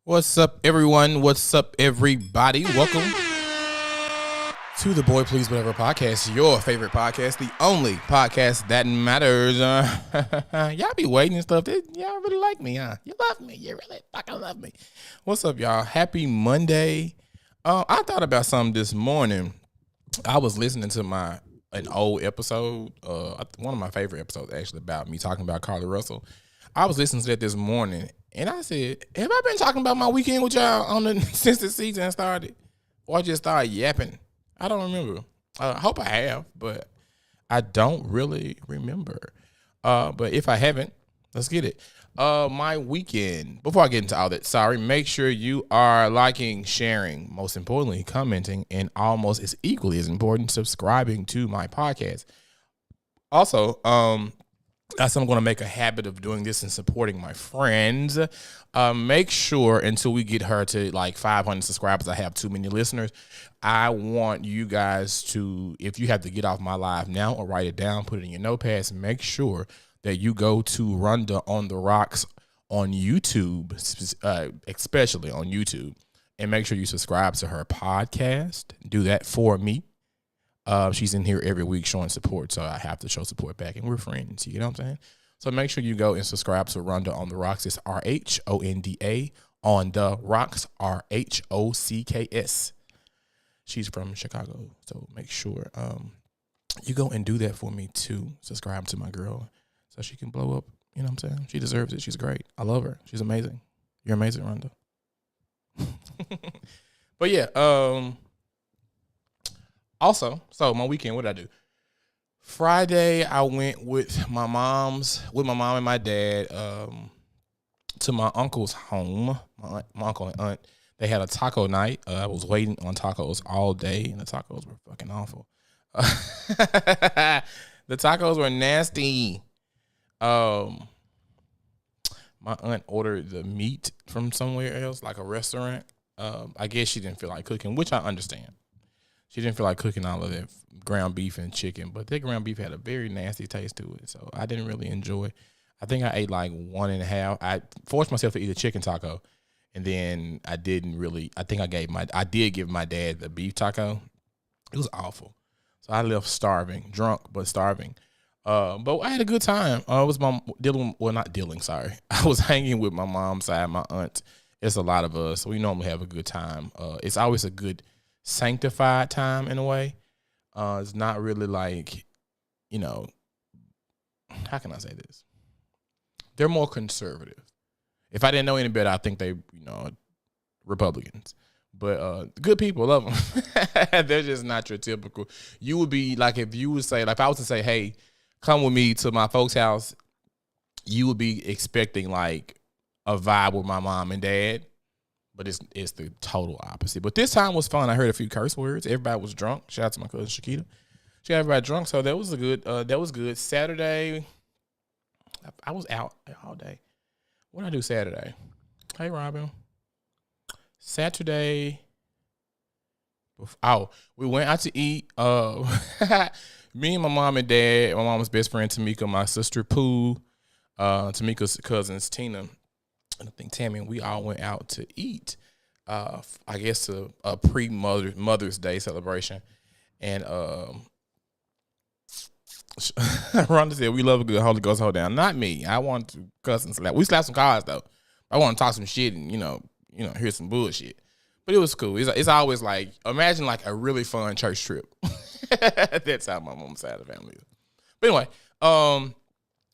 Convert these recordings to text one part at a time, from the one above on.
What's up, everyone? What's up, everybody? Welcome to the Boy Please Whatever podcast, your favorite podcast, the only podcast that matters. Y'all be waiting and stuff. Y'all really like me, huh? You love me. You really fucking love me. What's up, y'all? Happy Monday. I thought about something this morning. I was listening to an old episode, one of my favorite episodes, actually, about me talking about Carly Russell. I was listening to that this morning, and I said, have I been talking about my weekend with y'all since the season started? Or I just started yapping? I don't remember. I hope I have, but I don't really remember. But if I haven't, let's get it. My weekend, before I get into all that, make sure you are liking, sharing, most importantly, commenting, and almost as equally as important, subscribing to my podcast. Also, I'm going to make a habit of doing this and supporting my friends. Make sure until we get her to like 500 subscribers, I have too many listeners. I want you guys to, if you have to get off my live now or write it down, put it in your notepads, make sure that you go to Rhonda on the Rocks on YouTube, especially on YouTube, and make sure you subscribe to her podcast. Do that for me. She's in here every week showing support, so I have to show support back, and we're friends. You know what I'm saying? So make sure you go and subscribe to Rhonda on the Rocks. It's RHONDA on the Rocks, RHOCKS. She's from Chicago, so make sure you go and do that for me too. Subscribe to my girl so she can blow up. You know what I'm saying? She deserves it. She's great. I love her. She's amazing. You're amazing, Rhonda. But yeah, also, so my weekend, what did I do? Friday, I went with my mom and my dad to my uncle's home. My uncle and aunt, they had a taco night. I was waiting on tacos all day, and the tacos were fucking awful. The tacos were nasty. My aunt ordered the meat from somewhere else, like a restaurant. I guess she didn't feel like cooking, which I understand. She didn't feel like cooking all of that ground beef and chicken, but that ground beef had a very nasty taste to it, so I didn't really enjoy it. I think I ate like one and a half. I forced myself to eat a chicken taco, and then I didn't really. I think I did give my dad the beef taco. It was awful, so I left starving, drunk but starving. But I had a good time. I was not dealing. Sorry, I was hanging with my mom's side, my aunt. It's a lot of us, so we normally have a good time. It's always a good sanctified time in a way. It's not really like, how can I say this? They're more conservative. If I didn't know any better, I think they, Republicans. But good people, love them. They're just not your typical. You would be like, if you would say, like, if I was to say, hey, come with me to my folks' house, you would be expecting like a vibe with my mom and dad. But it's the total opposite. But this time was fun. I heard a few curse words. Everybody was drunk. Shout out to my cousin Shakita. She got everybody drunk, so that was good. Saturday, I was out all day. What did I do Saturday? Hey, Robin. Saturday. We went out to eat. Me and my mom and dad, my mom's best friend Tamika, my sister Pooh, Tamika's cousins Tina, and I think Tammy, and we all went out to eat. I guess a pre-Mother's Day celebration, and Rhonda said we love a good Holy Ghost hold down. Not me. I want to cuss and slap. We slapped some cars though. I want to talk some shit and hear some bullshit. But it was cool. It's always like, imagine like a really fun church trip. That's how my mom's side of the family is. But anyway,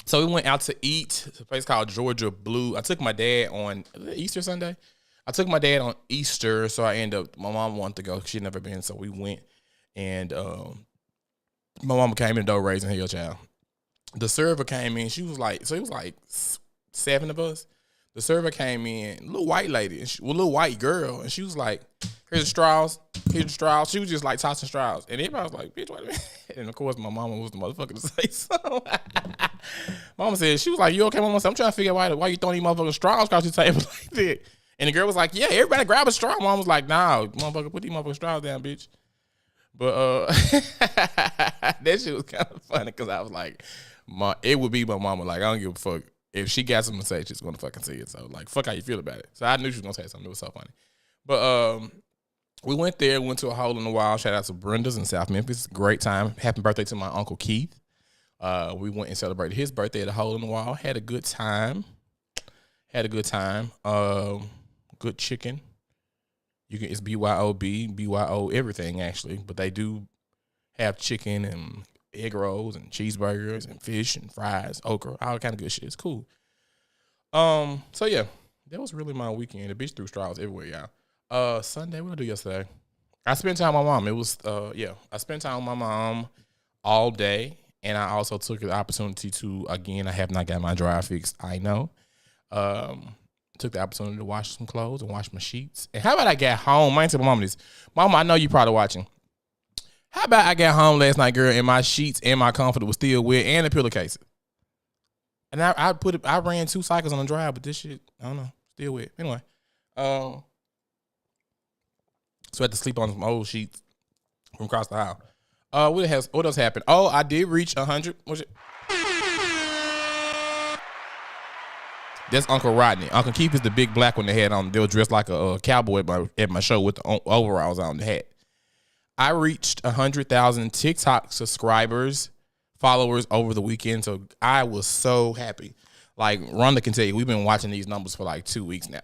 so we went out to eat. It's a place called Georgia Blue. I took my dad on Easter Sunday. I took my dad on Easter, so I ended up, my mom wanted to go. She'd never been, so we went. And my mama came in the door raising hell, child. The server came in. She was like, so it was like 7 of us. The server came in, a little white lady, a little white girl, and she was like, here's the straws. She was just like tossing straws. And everybody was like, bitch, wait a minute. And of course, my mama was the motherfucker to say so. Mama said, she was like, you okay, mama? I'm trying to figure out why you throwing these motherfucking straws across your table like that. And the girl was like, yeah, everybody grab a straw. Mom was like, nah, motherfucker, put these motherfucking straws down, bitch. But that shit was kind of funny because I was like, it would be my mama. Like, I don't give a fuck. if she got something to say, she's gonna fucking say it. So like, fuck how you feel about it. So I knew she was gonna say something. It was so funny. But we went there, went to a hole in the wall. Shout out to Brenda's in South Memphis. Great time. Happy birthday to my Uncle Keith. We went and celebrated his birthday at a hole in the wall. Had a good time. Good chicken. It's BYO everything actually, but they do have chicken and egg rolls and cheeseburgers and fish and fries, okra, all kind of good shit. It's cool. So yeah, that was really my weekend. The bitch threw straws everywhere, y'all. Sunday, what did I do yesterday? I spent time with my mom. I spent time with my mom all day, and I also took the opportunity to, again, I have not got my dryer fixed, I know. Took the opportunity to wash some clothes and wash my sheets. And how about I got home? I ain't tell my mom this. Mama, I know you probably watching. How about I got home last night, girl, and my sheets and my comforter was still wet and the pillowcase. And I ran 2 cycles on the dryer, but this shit, I don't know, still wet. Anyway, so I had to sleep on some old sheets from across the aisle. What else happened? Oh, I did reach 100. What's it? That's Uncle Rodney. Uncle Keith is the big black one they had on. They were dressed like a cowboy at my show with the overalls on the hat. I reached 100,000 TikTok followers over the weekend, so I was so happy. Like, Rhonda can tell you, we've been watching these numbers for like 2 weeks now.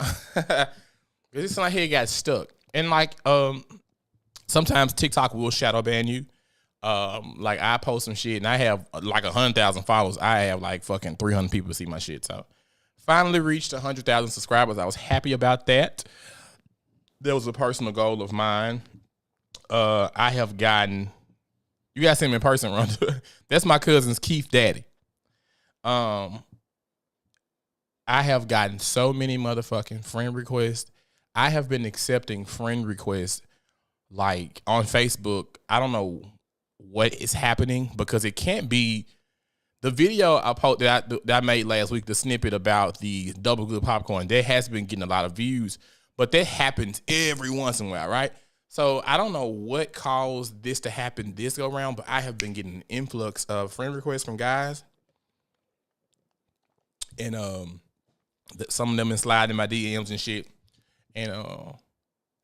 It's like it got stuck. And like, sometimes TikTok will shadow ban you. Like, I post some shit, and I have like 100,000 followers. I have like fucking 300 people see my shit, so. Finally reached 100,000 subscribers. I was happy about that. That was a personal goal of mine. I have gotten, you guys see him in person, Rhonda. That's my cousin's Keith daddy. I have gotten so many motherfucking friend requests. I have been accepting friend requests like on Facebook. I don't know what is happening because it can't be. The video I posted that I made last week, the snippet about the double good popcorn, that has been getting a lot of views, but that happens every once in a while, right? So I don't know what caused this to happen this go around, but I have been getting an influx of friend requests from guys, and some of them been sliding in my DMs and shit. And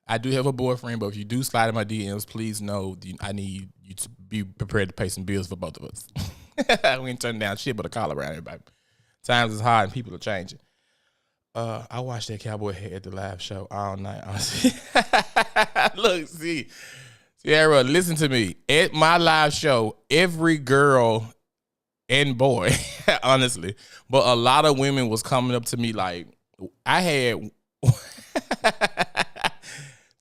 I do have a boyfriend, but if you do slide in my DMs, please know I need you to be prepared to pay some bills for both of us. We ain't turning down shit but a collar around everybody. Times is hard and people are changing. I watched that cowboy head at the live show all night. Look, see, Sierra, listen to me. At my live show, every girl and boy, honestly, but a lot of women was coming up to me like, I had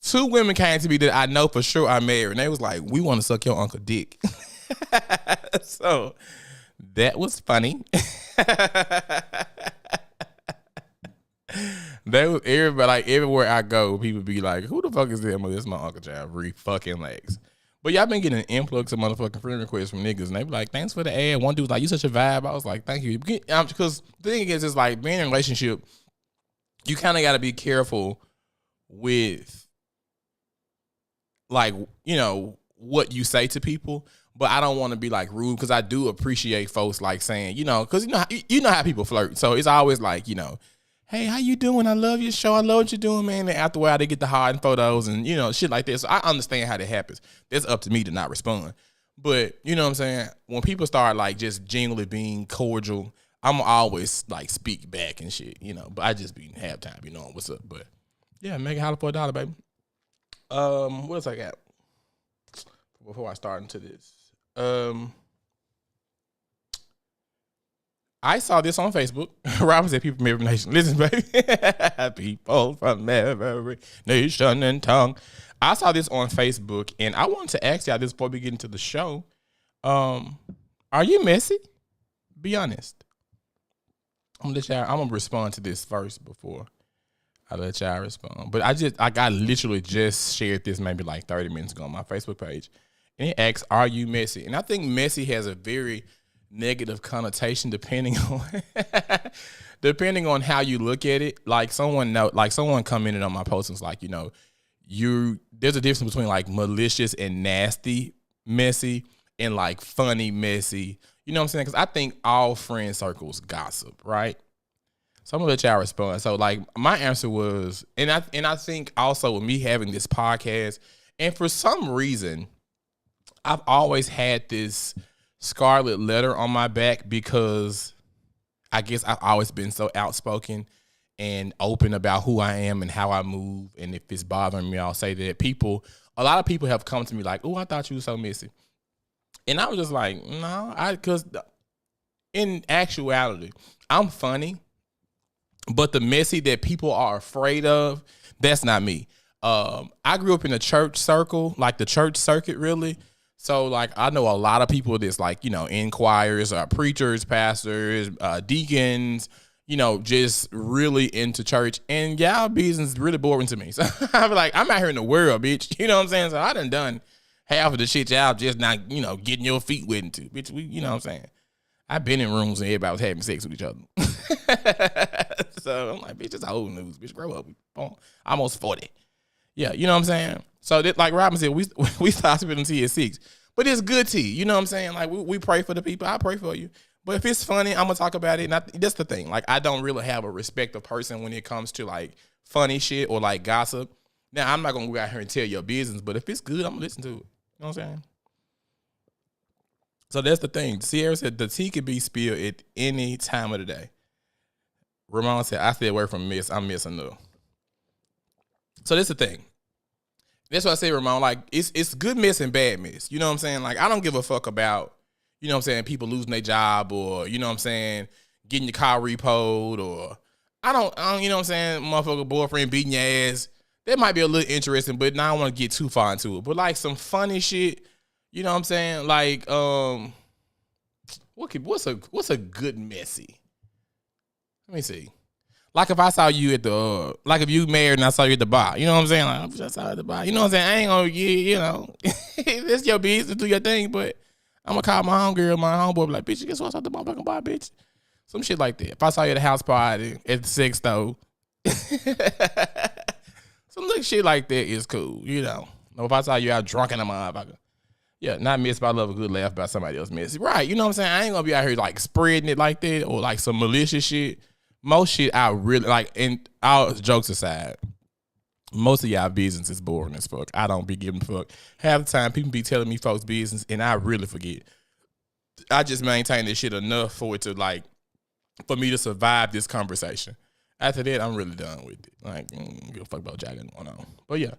2 women came to me that I know for sure are married, and they was like, we want to suck your uncle dick. So that was funny. Everybody, like, everywhere I go, people be like, who the fuck is this? This is my uncle child, fucking legs. But y'all been getting an influx of motherfucking friend requests from niggas, and they be like, thanks for the ad. One dude was like, you such a vibe. I was like, thank you. Because the thing is, it's like, being in a relationship, you kind of got to be careful with, like, you know, what you say to people. But I don't want to be like rude, because I do appreciate folks like saying, you know, because you know how people flirt. So it's always like, you know, hey, how you doing? I love your show. I love what you're doing, man. And after a while, they get the hard photos and, you know, shit like this. So I understand how that happens. It's up to me to not respond. But, you know what I'm saying? When people start like just genuinely being cordial, I'm always like speak back and shit, you know. But I just be halftime, you know, what's up. But yeah, make it holler for $1, baby. What else I got before I start into this? I saw this on Facebook. Robin said, people from every nation. Listen, baby. People from every nation and tongue. I saw this on Facebook, and I wanted to ask y'all this before we get into the show. Are you messy? Be honest. I'm gonna respond to this first before I let y'all respond. But I literally just shared this maybe like 30 minutes ago on my Facebook page. And it asks, are you messy? And I think messy has a very negative connotation depending on how you look at it. Like someone commented on my post and was like, you know, there's a difference between like malicious and nasty messy and like funny messy. You know what I'm saying? Because I think all friend circles gossip, right? So I'm gonna let y'all respond. So like my answer was, and I think also with me having this podcast, and for some reason, I've always had this scarlet letter on my back because I guess I've always been so outspoken and open about who I am and how I move. And if it's bothering me, I'll say that a lot of people have come to me like, oh, I thought you were so messy. And I was just like, no, because in actuality, I'm funny, but the messy that people are afraid of, that's not me. I grew up in a church circle, like the church circuit, really. So, like, I know a lot of people that's like, in choirs, preachers, pastors, deacons, just really into church. And y'all business is really boring to me. So I'm like, I'm out here in the world, bitch. You know what I'm saying? So I done half of the shit y'all just not, getting your feet wet into. Bitch, you know what I'm saying? I've been in rooms and everybody was having sex with each other. So I'm like, bitch, it's old news. Bitch, grow up. I'm almost 40. Yeah, you know what I'm saying? So that, like Robin said, we start spilling tea at 6. But it's good tea. You know what I'm saying? Like we pray for the people. I pray for you. But if it's funny, I'm gonna talk about it. And that's the thing. Like I don't really have a respect of person when it comes to like funny shit or like gossip. Now I'm not gonna go out here and tell your business, but if it's good, I'm gonna listen to it. You know what I'm saying? So that's the thing. Sierra said the tea could be spilled at any time of the day. Ramon said, I stay away from miss. I'm missing though. So that's the thing. That's why I say, Ramon, like, it's good miss and bad miss. You know what I'm saying? Like, I don't give a fuck about, you know what I'm saying, people losing their job or, you know what I'm saying, getting your car repoed or, I don't you know what I'm saying, motherfucker boyfriend beating your ass. That might be a little interesting, but now I don't want to get too far into it. But, like, some funny shit, you know what I'm saying? Like, what's a good messy? Let me see. Like if I saw you at the, like if you married and I saw you at the bar, you know what I'm saying? Like, I saw you at the bar. You know what I'm saying? I ain't gonna get, it's your business, do your thing, but I'm gonna call my homegirl, my homeboy, be like, bitch, guess what's at the motherfucking bar, bitch? Some shit like that. If I saw you at the house party, at the sex stove, some little shit like that is cool, Or if I saw you out drunk in a motherfucker. Yeah, not miss, but I love a good laugh about somebody else messy. Right, you know what I'm saying? I ain't gonna be out here like spreading it like that or like some malicious shit. Most shit I really like, and all jokes aside, most of y'all business is boring as fuck. I don't be giving a fuck. Half the time people be telling me folks' business and I really forget. I just maintain this shit enough for it to like, for me to survive this conversation. After that, I'm really done with it. Like, give a fuck about y'all going on. But yeah.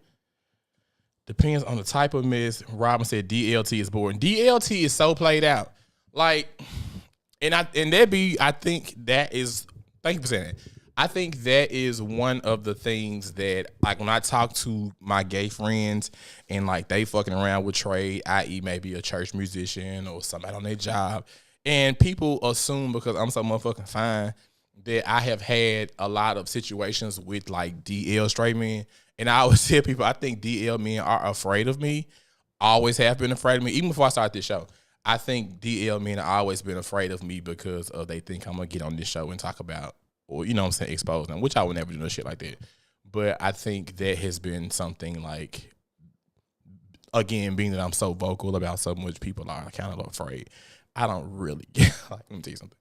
Depends on the type of mess. Robin said DLT is boring. DLT is so played out. Like, I think that is, thank you for saying that. I think that is one of the things that, like, when I talk to my gay friends and, like, they fucking around with trade, i.e. maybe a church musician or somebody on their job, and people assume because I'm so motherfucking fine that I have had a lot of situations with, like, DL straight men. And I always tell people, I think DL men are afraid of me, always have been afraid of me, even before I started this show. I think DL men have always been afraid of me because they think I'm going to get on this show and talk about, or, you know what I'm saying, expose them, which I would never do no shit like that. But I think that has been something like, again, being that I'm so vocal about so much, people are kind of afraid. I don't really, like, let me tell you something.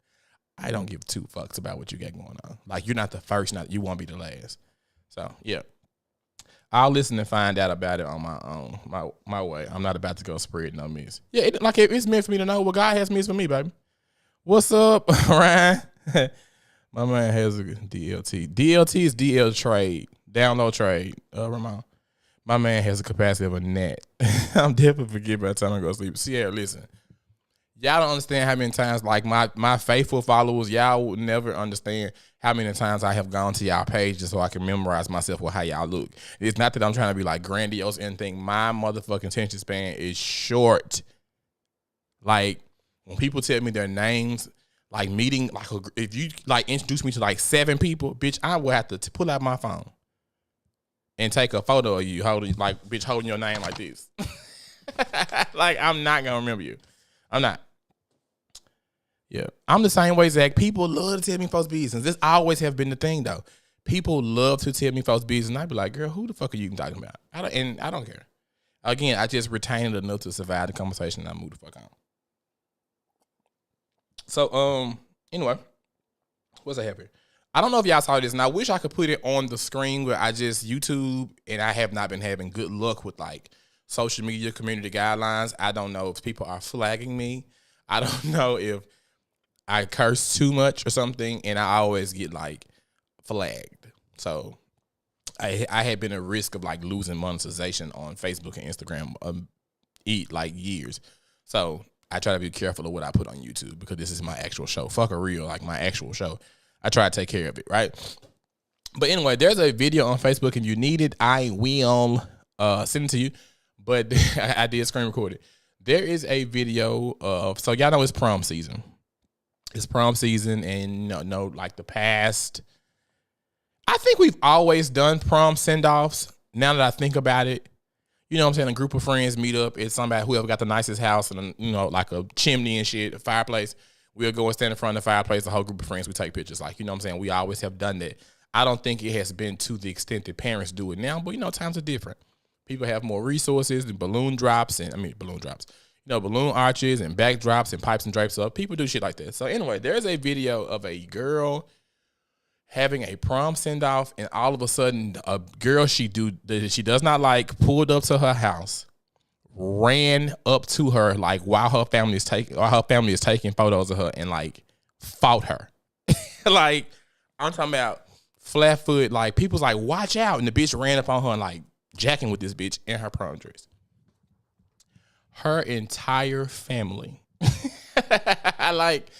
I don't give two fucks about what you got going on. Like, you're not the first, you won't be the last. So, yeah. I'll listen and find out about it on my own, my way. I'm not about to go spread no mess. Yeah, it's meant for me to know what God has missed for me, baby. What's up, Ryan? My man has a DLT. DLT is DL trade, download trade. Ramon. My man has a capacity of a gnat. I'm definitely forgetting by the time I go to sleep. Sierra, listen. Y'all don't understand how many times, like, my faithful followers, y'all would never understand how many times I have gone to y'all page just so I can memorize myself with how y'all look. It's not that I'm trying to be, like, grandiose or anything. My motherfucking attention span is short. Like, when people tell me their names, like, meeting, like, if you, like, introduce me to, like, 7 people, bitch, I will have to pull out my phone and take a photo of you holding, like, bitch, holding your name like this. Like, I'm not going to remember you. I'm not. Yeah, I'm the same way, Zach. People love to tell me folks' business. This always have been the thing, though. People love to tell me folks' business, and I be like, girl, who the fuck are you talking about? I don't care. Again, I just retain it enough to survive the conversation, and I move the fuck on. So, anyway, what's I have here? I don't know if y'all saw this, and I wish I could put it on the screen where I just YouTube, and I have not been having good luck with like social media community guidelines. I don't know if people are flagging me. I don't know if I curse too much or something, and I always get like flagged. So I had been at risk of like losing monetization on Facebook and Instagram like years. So I try to be careful of what I put on YouTube because this is my actual show. Fuck a real, like my actual show. I try to take care of it, right? But anyway, there's a video on Facebook, and you need it. I will send it to you. But I did screen record it. There is a video of, so y'all know it's prom season. It's prom season, and like the past, I think we've always done prom send-offs. Now that I think about it, you know what I'm saying? A group of friends meet up at somebody, whoever got the nicest house and, like a chimney and shit, a fireplace. We'll go and stand in front of the fireplace, the whole group of friends, we take pictures. Like, you know what I'm saying? We always have done that. I don't think it has been to the extent that parents do it now, but, times are different. People have more resources and balloon arches and backdrops and pipes and drapes up. People do shit like that. So anyway, there's a video of a girl having a prom send-off, and all of a sudden, a girl she does not like pulled up to her house, ran up to her like while her family is taking photos of her, and like fought her. Like, I'm talking about flat foot. Like, people's like, watch out, and the bitch ran up on her and like jacking with this bitch in her prom dress. Her entire family. Like,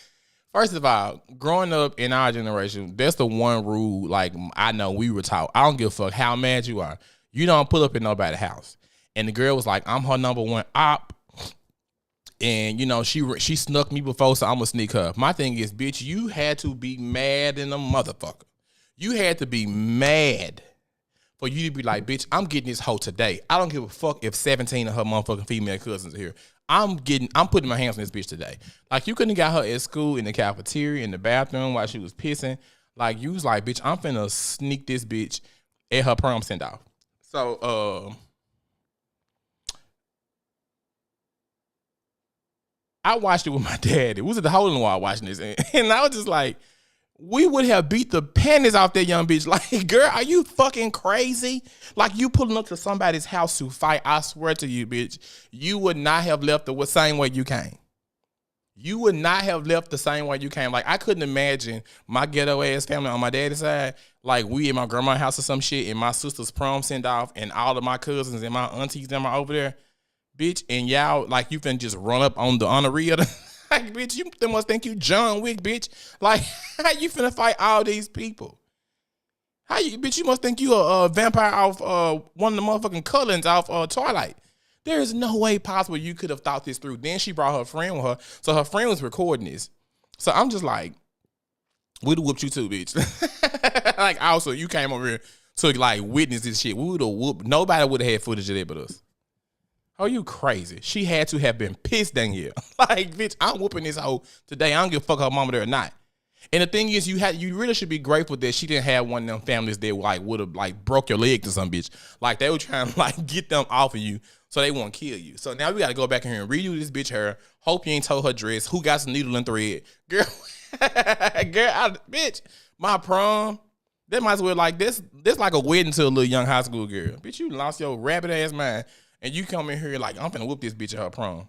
first of all, growing up in our generation, that's the one rule, like, I know we were taught. I don't give a fuck how mad you are. You don't pull up in nobody's house. And the girl was like, I'm her number one op. And, she snuck me before, so I'm going to sneak her. My thing is, bitch, you had to be mad in a motherfucker. You had to be mad for you to be like, bitch, I'm getting this hoe today. I don't give a fuck if 17 of her motherfucking female cousins are here. I'm putting my hands on this bitch today. Like, you couldn't have got her at school, in the cafeteria, in the bathroom while she was pissing. Like, you was like, bitch, I'm finna sneak this bitch at her prom send-off. So, I watched it with my dad. It was at the hole-in-the-wall watching this. And I was just like, we would have beat the panties off that young bitch. Like, girl, are you fucking crazy? Like, you pulling up to somebody's house to fight. I swear to you, bitch, you would not have left the same way you came. You would not have left the same way you came. Like, I couldn't imagine my ghetto-ass family on my daddy's side, like we at my grandma's house or some shit, and my sister's prom send-off, and all of my cousins and my aunties them are over there, bitch, and y'all, like, you finna just run up on the honoree. Like, bitch, you must think you John Wick, bitch. Like, how you finna fight all these people? Bitch, you must think you a vampire off one of the motherfucking Cullens off Twilight. There is no way possible you could have thought this through. Then she brought her friend with her, so her friend was recording this. So I'm just like, we'd have whooped you too, bitch. Like, also, you came over here to, like, witness this shit. We would have whooped. Nobody would have had footage of that but us. Oh, you crazy. She had to have been pissed down here. Like, bitch, I'm whooping this hoe today. I don't give a fuck her mama there or not. And the thing is, you really should be grateful that she didn't have one of them families that, like, would have, like, broke your leg to some bitch. Like, they were trying to, like, get them off of you so they won't kill you. So now we got to go back in here and redo this bitch hair. Hope you ain't told her dress. Who got some needle and thread? Girl, bitch, my prom, that might as well, like, this like a wedding to a little young high school girl. Bitch, you lost your rabbit-ass mind. And you come in here like, I'm finna whoop this bitch at her prom.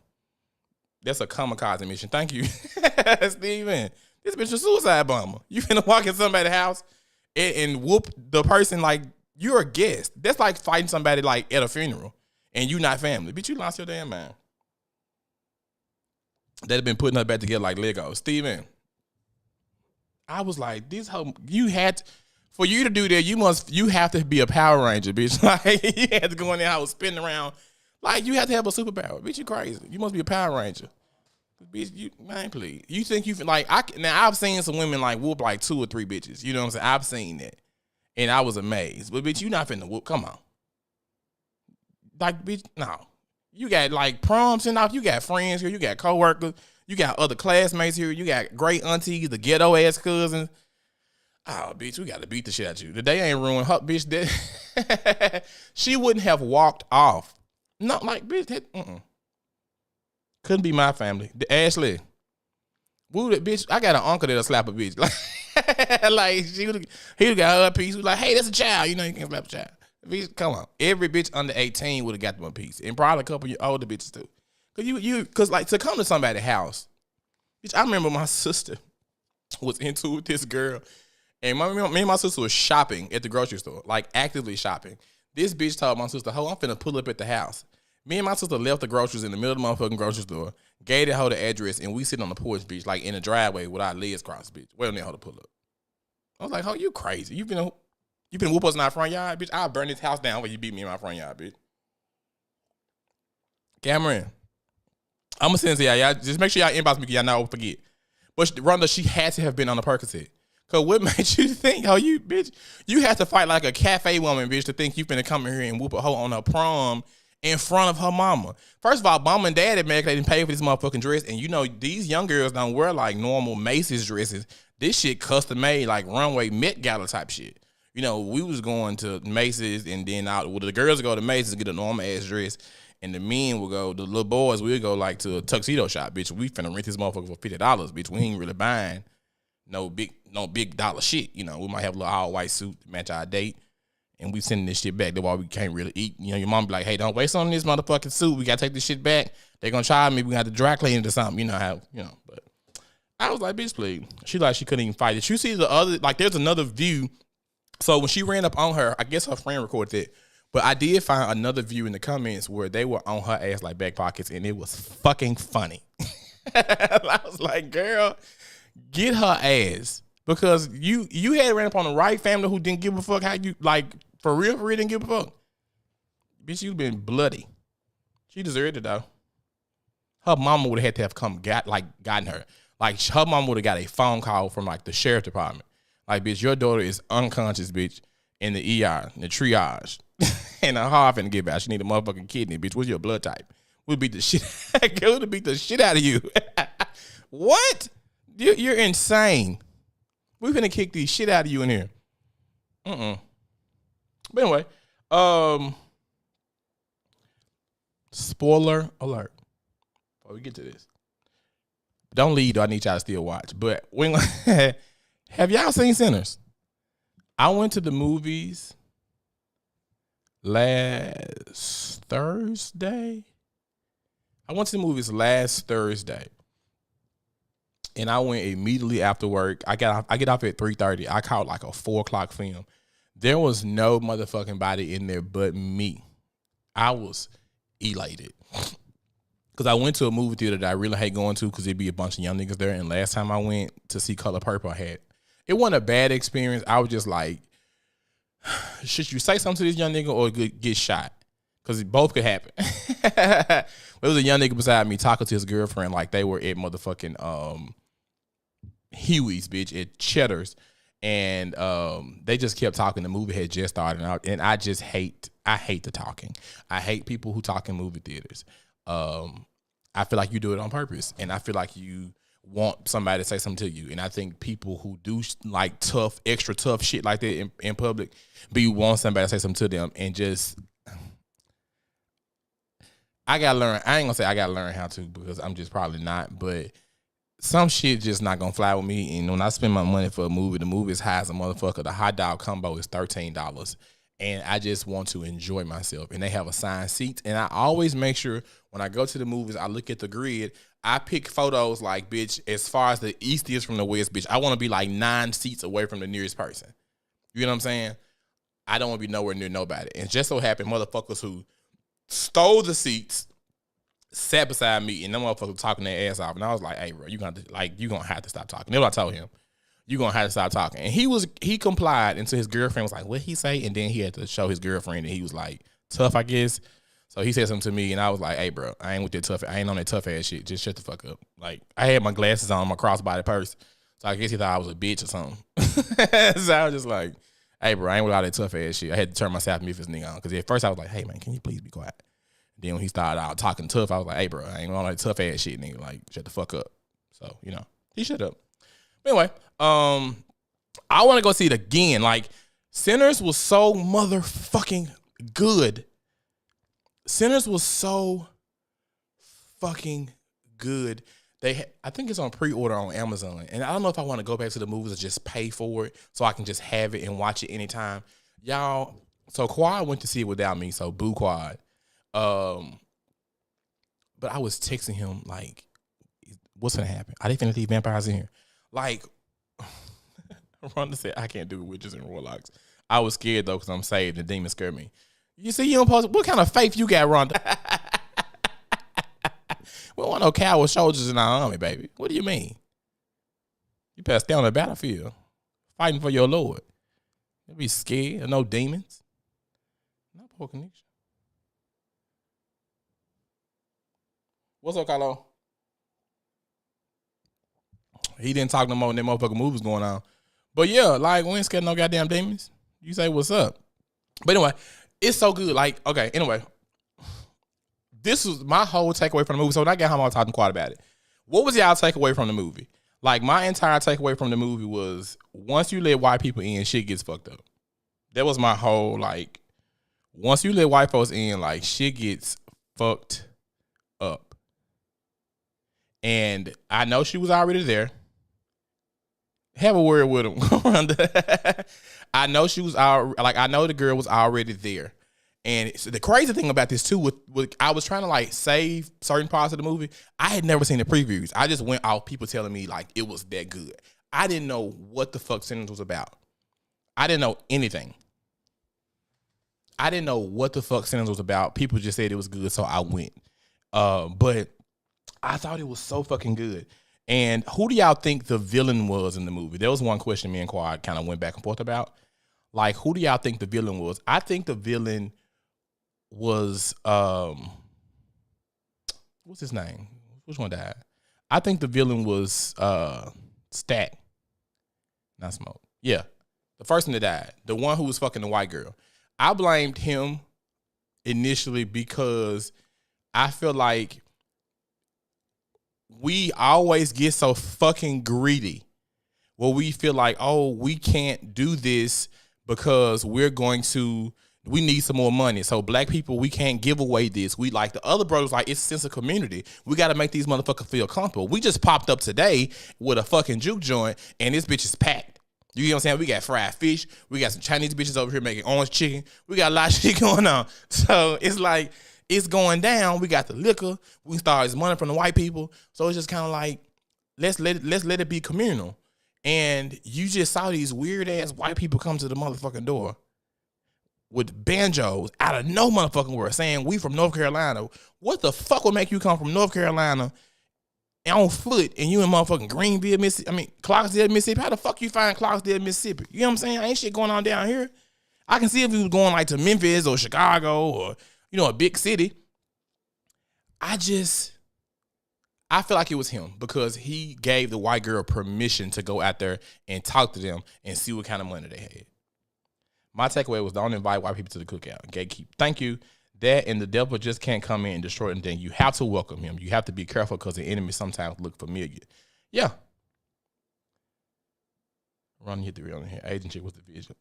That's a kamikaze mission. Thank you, Steven. This bitch a suicide bomber. You finna walk in somebody's house and whoop the person like you're a guest. That's like fighting somebody like at a funeral and you not family. Bitch, you lost your damn mind. They'd have been putting her back together like Legos. Steven, I was like, this whole, for you to do that, you have to be a Power Ranger, bitch. Like, you had to go in there house spinning around. Like, you have to have a superpower. Bitch, you crazy. You must be a Power Ranger. Bitch, man, please. You think you, like, now I've seen some women, like, whoop, like, 2 or 3 bitches. You know what I'm saying? I've seen that. And I was amazed. But, bitch, you not finna whoop. Come on. Like, bitch, no. You got, like, proms and off. You got friends here. You got coworkers. You got other classmates here. You got great aunties, the ghetto-ass cousins. Oh, bitch, we got to beat the shit out of you. The day ain't ruined. Her, bitch, she wouldn't have walked off. No, like, bitch, couldn't be my family. Ashley, bitch, I got an uncle that'll slap a bitch. Like, Like he would have got her a piece. He was like, hey, that's a child. You know you can't slap a child. Bitch, come on. Every bitch under 18 would have got them a piece. And probably a couple of older bitches too. Cause like to come to somebody's house, bitch, I remember my sister was into with this girl. And me and my sister was shopping at the grocery store, like actively shopping. This bitch told my sister, I'm finna pull up at the house. Me and my sister left the groceries in the middle of the motherfucking grocery store, gave her the address, and we sit on the porch, bitch, like in the driveway with our legs crossed, bitch. Waiting on her to pull up. I was like, you crazy. You been whoop us in our front yard, bitch? I'll burn this house down when you beat me in my front yard, bitch. Cameron, I'm gonna send it to y'all. Y'all just make sure y'all inbox me because y'all not forget. But Rhonda, she had to have been on the Percocet. Cause what made you think, you bitch, you had to fight like a cafe woman, bitch, to think you finna come in here and whoop a hoe on her prom in front of her mama. First of all, mom and dad they didn't pay for this motherfucking dress. And you know, these young girls don't wear like normal Macy's dresses. This shit custom made, like runway Met Gala type shit. You know, we was going to Macy's and then the girls would go to Macy's and get a normal ass dress. And the men would go, the little boys would go like to a tuxedo shop, bitch. We finna rent this motherfucker for $50, bitch. We ain't really buying no big dollar shit. You know, we might have a little all white suit to match our date. And we sending this shit back. That's why we can't really eat. You know, your mom be like, hey, don't waste on this motherfucking suit. We got to take this shit back. They're going to charge me. We got to dry clean it or something. You know how, but I was like, bitch, please. She couldn't even fight it. You see the other, like there's another view. So when she ran up on her, I guess her friend recorded it. But I did find another view in the comments where they were on her ass like back pockets. And it was fucking funny. I was like, girl, get her ass. Because you had ran up on the right family who didn't give a fuck how you, like, for real didn't give a fuck. Bitch, you been bloody. She deserved it, though. Her mama would have had to have gotten her. Like, her mama would have got a phone call from, like, the sheriff department. Like, bitch, your daughter is unconscious, bitch, in the ER, in the triage. And her heart finna get back. She need a motherfucking kidney, bitch. What's your blood type? We'll beat the shit out of you. What? You're insane. We finna kick the shit out of you in here. But anyway, spoiler alert. Before we get to this, don't leave. I need y'all to still watch. But have y'all seen Sinners? I went to the movies last Thursday. And I went immediately after work. I get off at 3:30. I caught like a 4:00 film. There was no motherfucking body in there but me. I was elated. Because I went to a movie theater that I really hate going to because it'd be a bunch of young niggas there. And last time I went to see Color Purple, it wasn't a bad experience. I was just like, should you say something to this young nigga or get shot? Because both could happen. There was a young nigga beside me talking to his girlfriend like they were at motherfucking Huey's, bitch, at Cheddar's. And they just kept talking. The movie had just started. And I hate the talking. I hate people who talk in movie theaters. I feel like you do it on purpose. And I feel like you want somebody to say something to you. And I think people who do like extra tough shit like that in public, but you want somebody to say something to them and just... I gotta learn. I ain't gonna say I gotta learn how to because I'm just probably not, but some shit just not gonna fly with me. And when I spend my money for a movie, the movie is high as a motherfucker. The hot dog combo is $13. And I just want to enjoy myself. And they have assigned seats. And I always make sure when I go to the movies, I look at the grid. I pick photos like, bitch, as far as the east is from the west, bitch, I want to be like 9 seats away from the nearest person. You know what I'm saying? I don't want to be nowhere near nobody. And just so happened, motherfuckers who stole the seats, sat beside me, and them motherfuckers talking their ass off. And I was like, hey, bro, you gonna have to stop talking. That's what I told him. You gonna have to stop talking. And he complied until his girlfriend was like, what'd he say? And then he had to show his girlfriend, and he was like, tough, I guess. So he said something to me, and I was like, hey, bro, I ain't on that tough ass shit. Just shut the fuck up. Like, I had my glasses on, my crossbody purse. So I guess he thought I was a bitch or something. So I was just like, hey, bro, I ain't with all that tough ass shit. I had to turn my South Memphis nigga on. Because at first I was like, hey, man, can you please be quiet? Then when he started out talking tough, I was like, hey, bro, I ain't with all that tough ass shit, nigga. Like, shut the fuck up. So, he shut up. But anyway, I want to go see it again. Like, Sinners was so motherfucking good. Sinners was so fucking good I think it's on pre-order on Amazon, and I don't know if I want to go back to the movies or just pay for it so I can just have it and watch it anytime. Y'all, so Quad went to see it without me, so boo Quad. But I was texting him like, what's gonna happen? I didn't finna leave vampires in here. Like, Rhonda said, I can't do witches and warlocks. I was scared though because I'm saved and demons scared me. You see, you don't post. What kind of faith you got, Rhonda? We don't want no coward soldiers in our army, baby. What do you mean? You better stay on the battlefield, fighting for your Lord. You'll be scared of no demons. Not poor connection. What's up, Carlo? He didn't talk no more when that motherfucking movie was going on. But yeah, like, we ain't scared of no goddamn demons. You say, what's up? But anyway, it's so good. Like, okay, anyway. This was my whole takeaway from the movie. So when I got home, I was talking quite about it. What was y'all takeaway from the movie? Like, my entire takeaway from the movie was, once you let white people in, shit gets fucked up. That was my whole, like, once you let white folks in, like, shit gets fucked up. And I know she was already there. Have a word with him. I know she was I know the girl was already there. And so the crazy thing about this too, with I was trying to like save certain parts of the movie. I had never seen the previews. I just went off people telling me like it was that good. I didn't know what the fuck Sinners was about. I didn't know anything. I didn't know what the fuck Sinners was about. People just said it was good, so I went. But I thought it was so fucking good. And who do y'all think the villain was in the movie? There was one question me and Quad kind of went back and forth about. Like, who do y'all think the villain was? I think the villain was what's his name? Which one died? I think the villain was Stack. Not Smoke. Yeah. The first one that died. The one who was fucking the white girl. I blamed him initially because I feel like we always get so fucking greedy where we feel like, oh, we can't do this because we need some more money. So black people, we can't give away this. We like the other brothers, like it's a sense of community. We got to make these motherfuckers feel comfortable. We just popped up today with a fucking juke joint and this bitch is packed. You know what I'm saying? We got fried fish. We got some Chinese bitches over here making orange chicken. We got a lot of shit going on. So it's like, it's going down. We got the liquor. We can start raising money from the white people. So it's just kind of like, let's let it be communal. And you just saw these weird ass white people come to the motherfucking door with banjos out of no motherfucking word saying we from North Carolina. What the fuck would make you come from North Carolina on foot and you in motherfucking Greenville, Mississippi? Clarksdale, Mississippi. How the fuck you find Clarksdale, Mississippi? You know what I'm saying? Ain't shit going on down here. I can see if he was going like to Memphis or Chicago or, you know, a big city. I feel like it was him because he gave the white girl permission to go out there and talk to them and see what kind of money they had. My takeaway was don't invite white people to the cookout. Gatekeep. Thank you. That and the devil just can't come in and destroy anything. You have to welcome him. You have to be careful because the enemy sometimes look familiar. Yeah. Ron hit the real on here. Asian chick was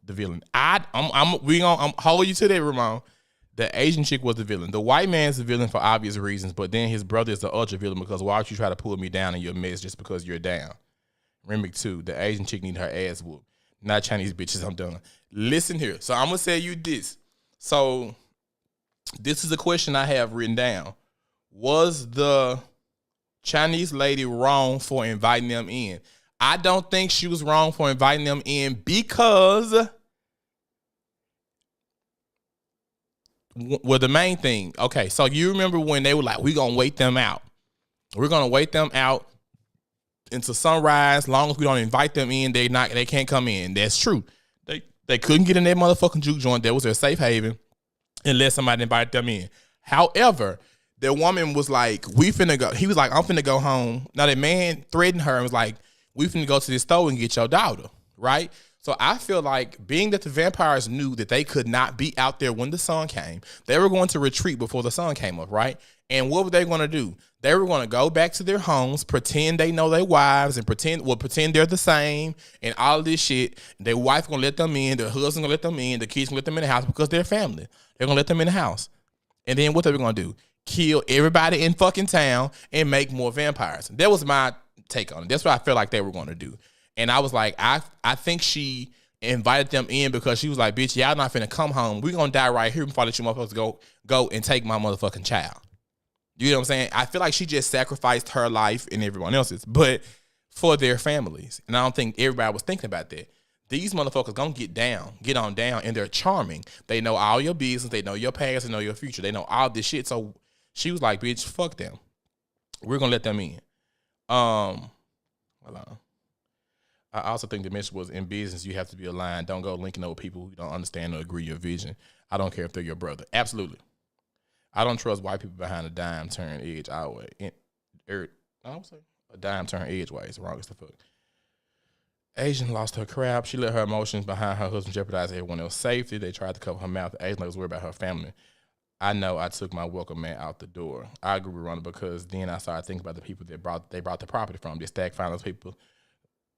the villain. I'm hold you to that, Ramon. The Asian chick was the villain. The white man's the villain for obvious reasons, but then his brother is the ultra villain because why would you try to pull me down in your mess just because you're down? Remake 2, the Asian chick need her ass whooped. Not Chinese bitches, I'm done. Listen here. So I'm going to tell you this. So this is a question I have written down. Was the Chinese lady wrong for inviting them in? I don't think she was wrong for inviting them in because... Well, the main thing, okay, so you remember when they were like, we're going to wait them out. We're going to wait them out until sunrise. Long as we don't invite them in, they can't come in. That's true. They couldn't get in that motherfucking juke joint. That was their safe haven unless somebody invited them in. However, the woman was like, we finna go. He was like, I'm finna go home. Now, the man threatened her and was like, we finna go to this store and get your daughter, right? So I feel like being that the vampires knew that they could not be out there when the sun came, they were going to retreat before the sun came up, right? And what were they going to do? They were going to go back to their homes, pretend they know their wives and pretend they're the same and all of this shit. Their wife going to let them in, their husband going to let them in, the kids going to let them in the house because they're family. They're going to let them in the house. And then what they were going to do? kill everybody in fucking town and make more vampires. That was my take on it. That's what I felt like they were going to do. And I was like, I think she invited them in because she was like, bitch, y'all not finna come home. We're going to die right here before I let you motherfuckers go and take my motherfucking child. You know what I'm saying? I feel like she just sacrificed her life and everyone else's, but for their families. And I don't think everybody was thinking about that. These motherfuckers gonna get on down, and they're charming. They know all your business. They know your past. They know your future. They know all this shit. So she was like, bitch, fuck them. We're gonna let them in. Hold on. I also think the message was, in business, you have to be aligned. Don't go linking up with people who don't understand or agree your vision. I don't care if they're your brother. Absolutely. I don't trust white people behind a dime turn edge our way. I would say a dime turn edgeways. Wrong as the fuck. Asian lost her crap. She let her emotions behind her husband jeopardize everyone else's safety. They tried to cover her mouth. The Asian was worried about her family. I know I took my welcome mat out the door. I agree with Ronald because then I started thinking about the people that they brought the property from. The stack finance people,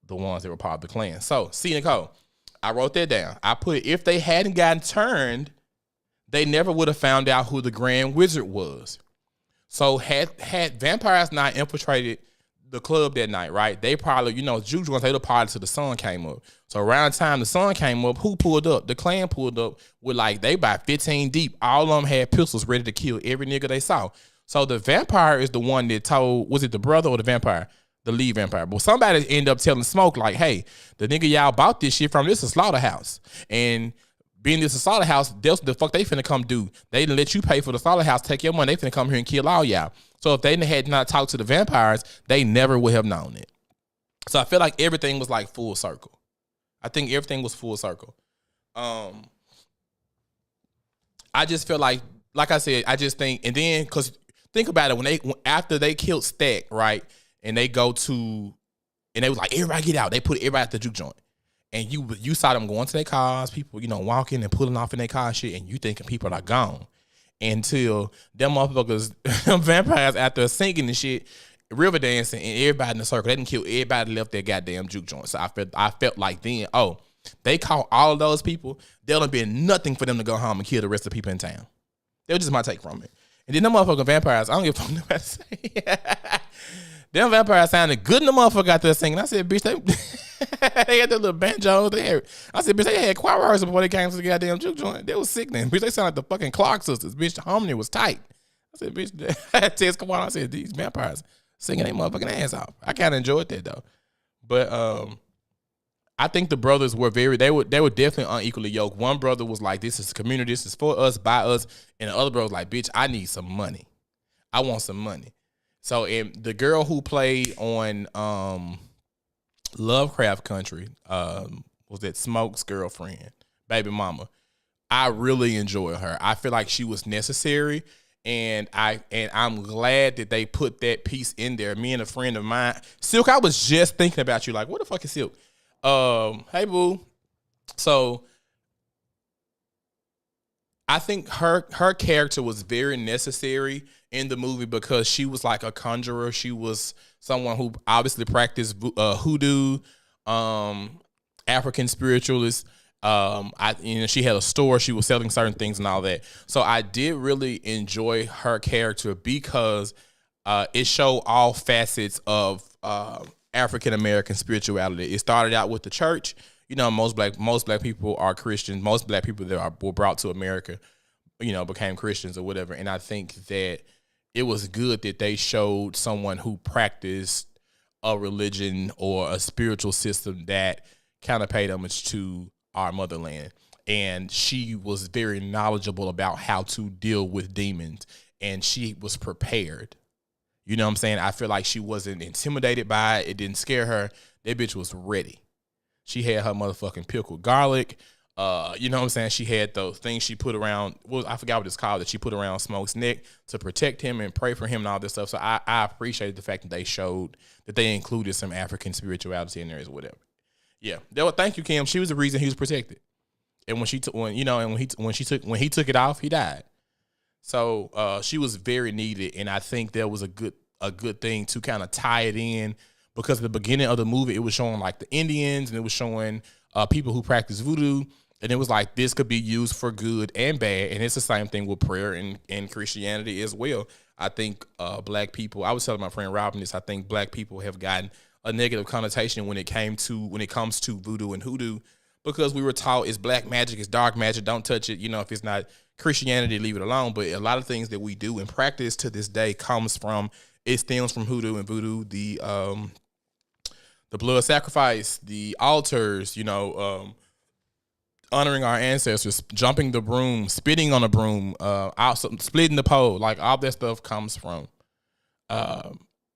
the ones that were part of the clan. So, see, Nicole, I wrote that down. I put, if they hadn't gotten turned, they never would have found out who the Grand Wizard was. So had vampires not infiltrated the club that night, right? They probably, juke joints, they would have partied till the sun came up. So around the time the sun came up, who pulled up? The clan pulled up with they about 15 deep. All of them had pistols ready to kill every nigga they saw. So the vampire is the one that told, was it the brother or the vampire? The lead vampire. But somebody ended up telling Smoke, like, hey, the nigga y'all bought this shit from, this is a slaughterhouse. And being this a slaughterhouse, that's the fuck they finna come do. They didn't let you pay for the slaughterhouse, take your money, they finna come here and kill all y'all. So if they had not talked to the vampires, they never would have known it. So I feel like everything was like full circle. I think everything was full circle. I just feel like I said, I just think, and then, because think about it, after they killed Stack, right, and they go to, and they was like, everybody get out. They put everybody at the juke joint. And you saw them going to their cars, people, walking and pulling off in their car and shit, and you thinking people are gone. Until them motherfuckers, vampires out there singing and shit, river dancing, and everybody in the circle. They didn't kill everybody, left their goddamn juke joint. So I felt like then, they caught all of those people. There'll have been nothing for them to go home and kill the rest of the people in town. That was just my take from it. And then them motherfucking vampires, I don't give a fuck what nobody say. Them vampires sounded good in the motherfucker out there singing. I said, bitch, they had their little banjos. I said, bitch, they had choir rehearsal before they came to the goddamn juke joint. They was sickening. Bitch, they sound like the fucking Clark sisters. Bitch, the harmony was tight. I said, bitch, Tess, come on. I said, these vampires singing their motherfucking ass off. I kind of enjoyed that, though. But I think the brothers were they were definitely unequally yoked. One brother was like, this is community. This is for us, by us. And the other brother was like, bitch, I need some money. I want some money. So, and the girl who played on Lovecraft Country was that Smoke's girlfriend, baby mama. I really enjoyed her. I feel like she was necessary, and I'm glad that they put that piece in there. Me and a friend of mine, Silk, I was just thinking about you. Like, what the fuck is Silk? Hey boo. So I think her character was very necessary in the movie because she was like a conjurer. She was someone who obviously practiced hoodoo, African spiritualist. She had a store. She was selling certain things and all that. So I did really enjoy her character because it showed all facets of African American spirituality. It started out with the church. Most black people are Christians. Most black people that were brought to America, became Christians or whatever. And I think that it was good that they showed someone who practiced a religion or a spiritual system that kind of paid homage to our motherland. And she was very knowledgeable about how to deal with demons, and she was prepared. You know what I'm saying? I feel like she wasn't intimidated by it. It didn't scare her. That bitch was ready. She had her motherfucking pickled garlic. You know what I'm saying? She had those things she put around, I forgot what it's called, that she put around Smoke's neck to protect him and pray for him and all this stuff. So I appreciated the fact that they showed that they included some African spirituality in there as whatever. Yeah. Thank you, Kim. She was the reason he was protected. And when he took it off, he died. So she was very needed, and I think that was a good thing to kind of tie it in, because at the beginning of the movie it was showing like the Indians, and it was showing people who practice voodoo, And it was like, this could be used for good and bad. And it's the same thing with prayer and Christianity as well. I think black people, I was telling my friend Robin this, I think black people have gotten a negative connotation when it comes to voodoo and hoodoo, because we were taught it's black magic, it's dark magic, don't touch it. If it's not Christianity, leave it alone. But a lot of things that we do and practice to this day it stems from hoodoo and voodoo. The blood sacrifice, the altars, honoring our ancestors, jumping the broom, spitting on a broom, splitting the pole, like all that stuff comes from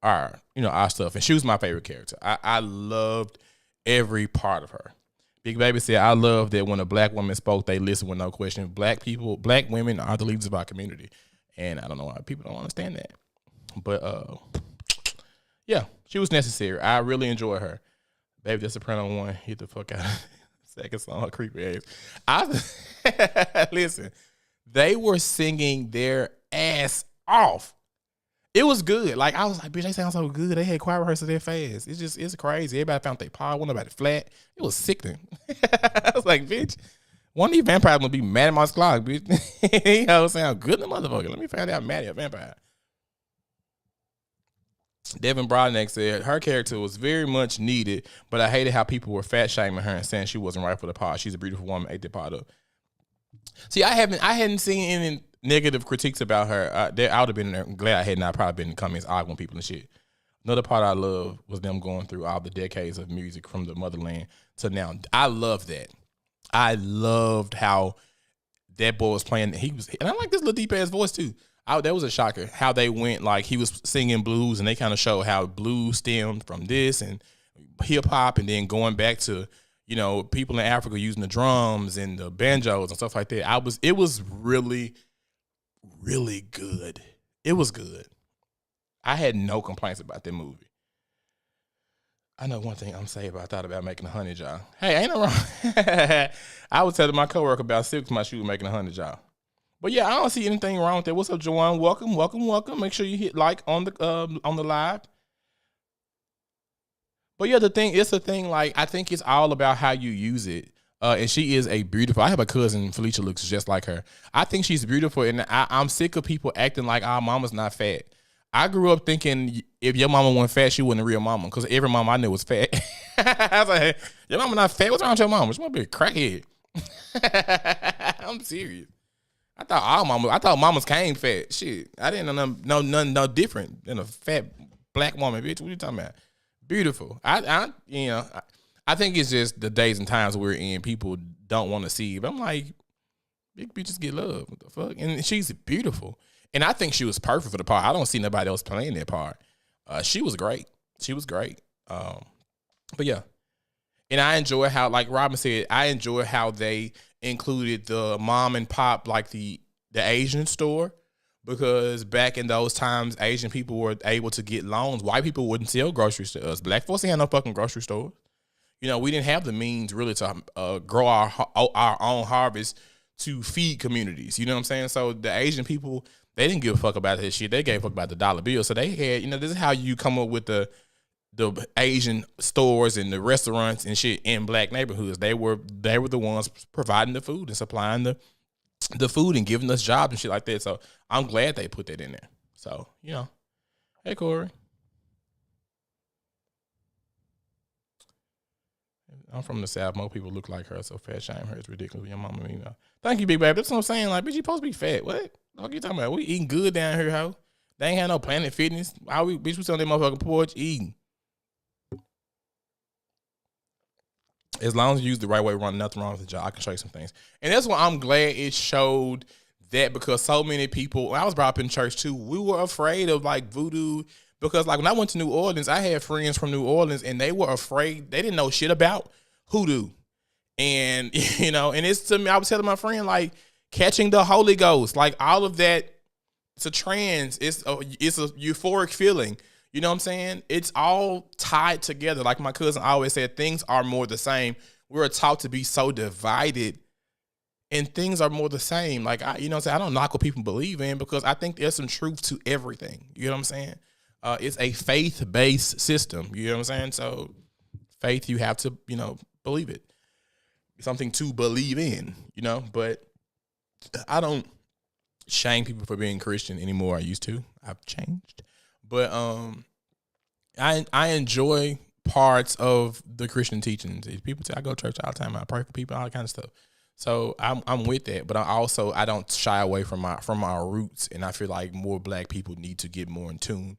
our stuff. And she was my favorite character. I loved every part of her. Big Baby said, I love that when a black woman spoke, they listened with no question. Black women are the leaders of our community. And I don't know why people don't understand that. But yeah, she was necessary. I really enjoyed her. Baby, the Soprano one, hit the fuck out of it. Second song, her creepy ass. Listen, they were singing their ass off. It was good. Like, I was like, bitch, they sound so good. They had choir rehearsal that fast. It's crazy. Everybody found their power. One nobody flat. It was sickening. I was like, bitch, one of these vampires gonna be mad at my clock, bitch. He sound good in the motherfucker. Let me find out mad at a vampire. Devin Broadneck said her character was very much needed, but I hated how people were fat shaming her and saying she wasn't right for the part. She's a beautiful woman, ate the part up. See, I hadn't seen any negative critiques about her. I would have been glad I hadn't. I probably been in the comments arguing with people and shit. Another part I love was them going through all the decades of music from the motherland to now. I love that. I loved how that boy was playing. And I like this little deep ass voice too. That was a shocker how they went, like he was singing blues and they kind of showed how blues stemmed from this and hip hop, and then going back to, people in Africa using the drums and the banjos and stuff like that. It was really, really good. It was good. I had no complaints about that movie. I know one thing I'm saying I thought about making 100, y'all. Hey, ain't no wrong. I was telling my coworker about 6 months she was making 100, y'all. But yeah, I don't see anything wrong with that. What's up, Joanne? Welcome, welcome, welcome. Make sure you hit like on the live. But yeah, it's a thing. Like, I think it's all about how you use it. And she is a beautiful. I have a cousin, Felicia, looks just like her. I think she's beautiful, and I'm sick of people acting like our mama's not fat. I grew up thinking if your mama wasn't fat, she wasn't a real mama, because every mama I knew was fat. I was like, hey, your mama not fat? What's wrong with your mama? She might be a crackhead. I'm serious. I thought mamas came fat. Shit, I didn't know nothing no different than a fat black woman, bitch. What are you talking about? Beautiful. I think it's just the days and times we're in. People don't want to see it. But I'm like, big bitches get love. What the fuck? And she's beautiful. And I think she was perfect for the part. I don't see nobody else playing that part. She was great. She was great. But yeah. And I enjoy how, like Robin said, I enjoy how they included the mom and pop, like the Asian store, because back in those times, Asian people were able to get loans. White people wouldn't sell groceries to us. Black folks ain't had no fucking grocery stores. We didn't have the means really to grow our own harvest to feed communities. You know what I'm saying? So the Asian people, they didn't give a fuck about that shit. They gave a fuck about the dollar bill. So they had, this is how you come up with the Asian stores and the restaurants and shit in black neighborhoods. They were the ones providing the food and supplying the food and giving us jobs and shit like that. So I'm glad they put that in there. So, hey, Corey. I'm from the South. Most people look like her, so fat shame her. It's ridiculous. Your mama, Thank you, big baby. That's what I'm saying. Like, bitch, you supposed to be fat. What? What are you talking about? We eating good down here, ho. They ain't had no Planet Fitness. We sit on that motherfucking porch eating. As long as you use the right way, run nothing wrong with the job. I can show you some things. And that's why I'm glad it showed that, because so many people, when I was brought up in church too, we were afraid of like voodoo, because like when I went to New Orleans, I had friends from New Orleans and they were afraid. They didn't know shit about hoodoo. And, and it's to me, I was telling my friend, like, catching the Holy Ghost, like all of that, it's a trance. It's a euphoric feeling. You know what I'm saying? It's all tied together. Like my cousin always said, things are more the same. We're taught to be so divided, and things are more the same. Like, I don't knock what people believe in, because I think there's some truth to everything. You know what I'm saying? It's a faith-based system. You know what I'm saying? So faith, you have to, believe it. something to believe in, you know. But I don't shame people for being Christian anymore. I used to. I've changed. But I enjoy parts of the Christian teachings. People say I go to church all the time. I pray for people, all that kind of stuff. So I'm with that, but I don't shy away from our roots, and I feel like more Black people need to get more in tune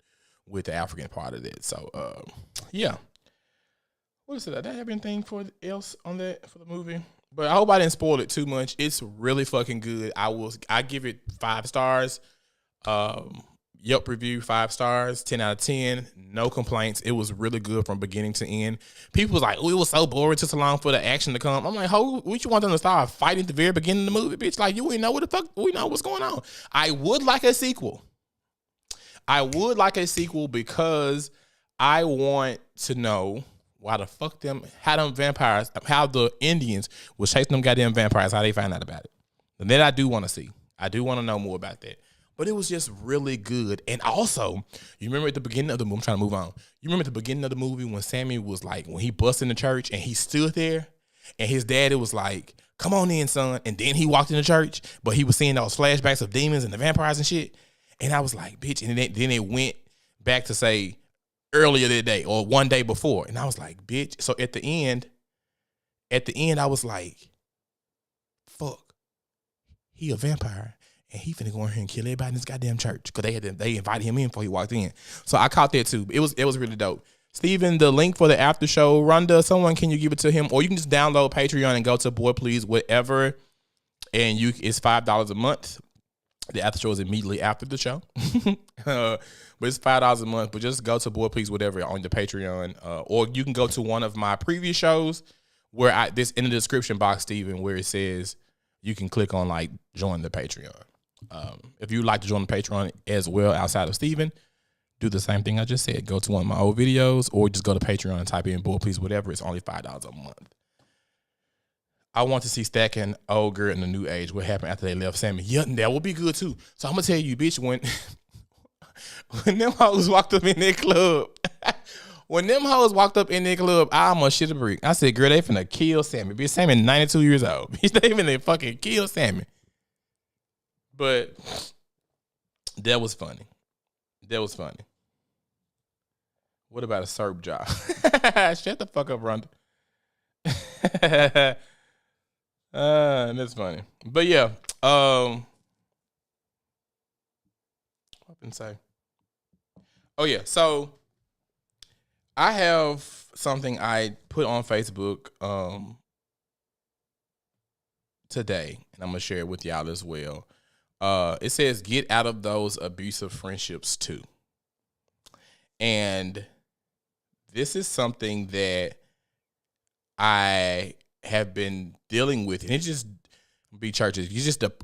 with the African part of that. So yeah. What is it? Did I have anything else on that for the movie? But I hope I didn't spoil it too much. It's really fucking good. I give it 5 stars. Yelp review 5 stars, 10 out of 10. No complaints. It was really good from beginning to end. People was like, "Oh, it was so boring. It took so long for the action to come." I'm like, what you want them to start fighting at the very beginning of the movie, bitch? Like, you ain't know what the fuck. We know what's going on. I would like a sequel. Because I want to know why the fuck how the Indians was chasing them goddamn vampires, how they found out about it. And that I do want to see. I do want to know more about that. But it was just really good. And also, you remember at the beginning of the movie, I'm trying to move on. You remember at the beginning of the movie when Sammy was like, when he busted in the church and he stood there and his daddy was like, "Come on in, son." And then he walked in the church, but he was seeing those flashbacks of demons and the vampires and shit. And I was like, bitch. And then it went back to say earlier that day or one day before. And I was like, bitch. So at the end, I was like, fuck, he a vampire. And he finna go in here and kill everybody in this goddamn church because they invited him in before he walked in. So I caught that too. It was really dope. Steven, the link for the after show, Rhonda, someone, can you give it to him? Or you can just download Patreon and go to Boy Please Whatever. And it's $5 a month. The after show is immediately after the show. But it's $5 a month. But just go to Boy Please Whatever on the Patreon. Or you can go to one of my previous shows where this in the description box, Steven, where it says you can click on like join the Patreon. If you'd like to join the Patreon as well outside of Steven, do the same thing I just said. Go to one of my old videos or just go to Patreon and type in Boy Please Whatever. It's only $5 a month. I want to see Stack and Old Girl in the New Age. What happened after they left Sammy? Yeah, that would be good too. So I'm going to tell you, bitch, when them hoes walked up in that club, I almost shit a brick. I said, girl, they finna kill Sammy. Bitch, Sammy 92 years old. Bitch, they finna fucking kill Sammy. But that was funny. What about a SERP job? Shut the fuck up, Rhonda. That's funny. But yeah, what can I say? Oh yeah, so I have something I put on Facebook today, and I'm gonna share it with y'all as well. It says, get out of those abusive friendships too. And this is something that I have been dealing with. And it just be churches.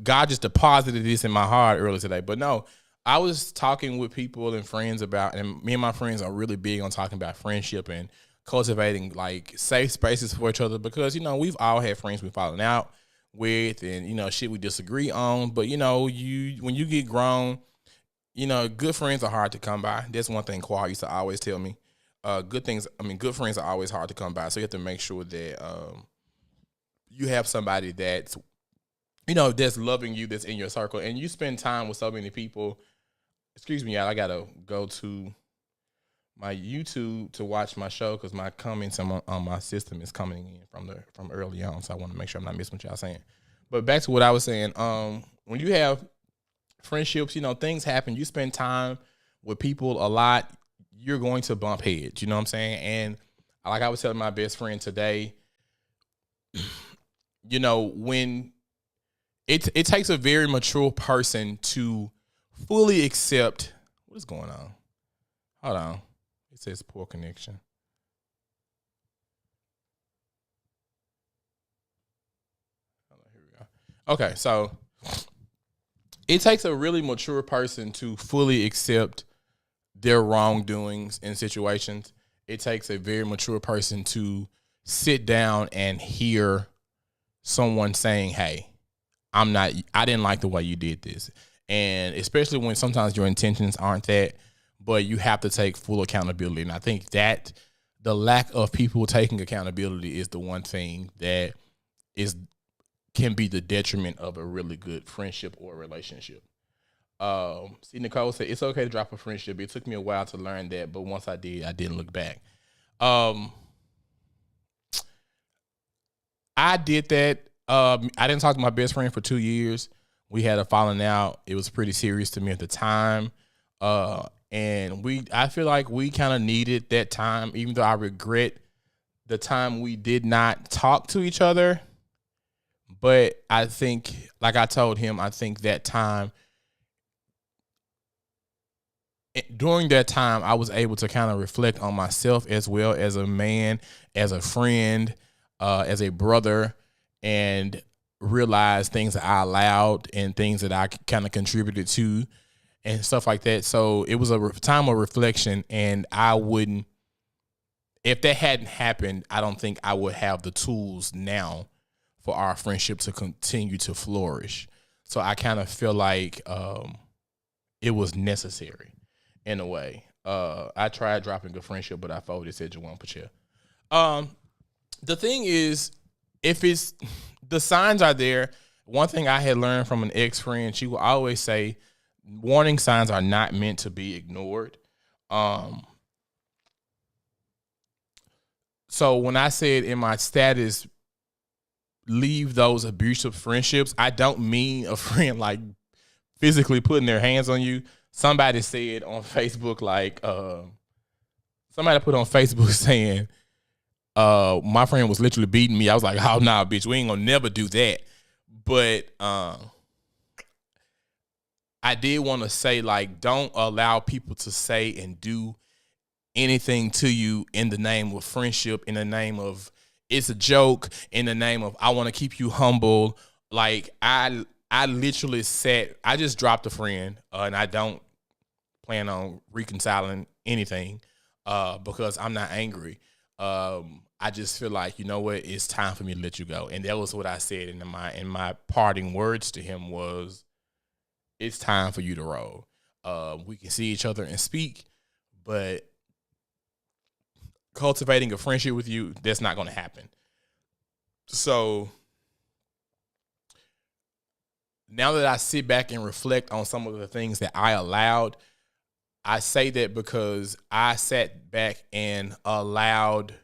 God just deposited this in my heart earlier today. But no, I was talking with people and friends and me and my friends are really big on talking about friendship and cultivating like safe spaces for each other because, we've all had friends we've fallen out with and, shit we disagree on. But, when you get grown, good friends are hard to come by. That's one thing Qua used to always tell me. Good friends are always hard to come by. So you have to make sure that you have somebody that's, that's loving you, that's in your circle. And you spend time with so many people. Excuse me, y'all. I got to go to my YouTube to watch my show because my comments on my system is coming in from early on. So I want to make sure I'm not missing what y'all saying. But back to what I was saying. When you have friendships, things happen. You spend time with people a lot. You're going to bump heads. You know what I'm saying? And like I was telling my best friend today, when it takes a very mature person to fully accept what is going on. Hold on. It says poor connection. Here we go. Okay, so it takes a really mature person to fully accept their wrongdoings in situations. It takes a very mature person to sit down and hear someone saying, hey, I didn't like the way you did this. And especially when sometimes your intentions aren't that, but you have to take full accountability. And I think that the lack of people taking accountability is the one thing that can be the detriment of a really good friendship or relationship. See, Nicole said it's okay to drop a friendship. It took me a while to learn that, but once I did, I didn't look back. I did that. I didn't talk to my best friend for 2 years. We had a falling out. It was pretty serious to me at the time. And I feel like we kind of needed that time, even though I regret the time we did not talk to each other. But I think, like I told him, I think that time, during that time, I was able to kind of reflect on myself as well as a man, as a friend, as a brother, and realize things that I allowed and things that I kind of contributed to and stuff like that. So it was a time of reflection, and if that hadn't happened, I don't think I would have the tools now for our friendship to continue to flourish. So I kind of feel like it was necessary in a way. I tried dropping a friendship, but I folded, said Jawan Pacheco. The thing is, if the signs are there, one thing I had learned from an ex-friend, she would always say, warning signs are not meant to be ignored. So when I said in my status, leave those abusive friendships, I don't mean a friend like physically putting their hands on you. Somebody said on Facebook, somebody put on Facebook saying, my friend was literally beating me. I was like, oh, nah, bitch, we ain't gonna never do that. But I did want to say, like, don't allow people to say and do anything to you in the name of friendship, in the name of it's a joke, in the name of I want to keep you humble. Like, I literally I just dropped a friend, and I don't plan on reconciling anything because I'm not angry. I just feel like, you know what, it's time for me to let you go. And that was what I said in my parting words to him was, it's time for you to roll. We can see each other and speak, but cultivating a friendship with you, that's not going to happen. So now that I sit back and reflect on some of the things that I allowed, I say that because I sat back and allowed.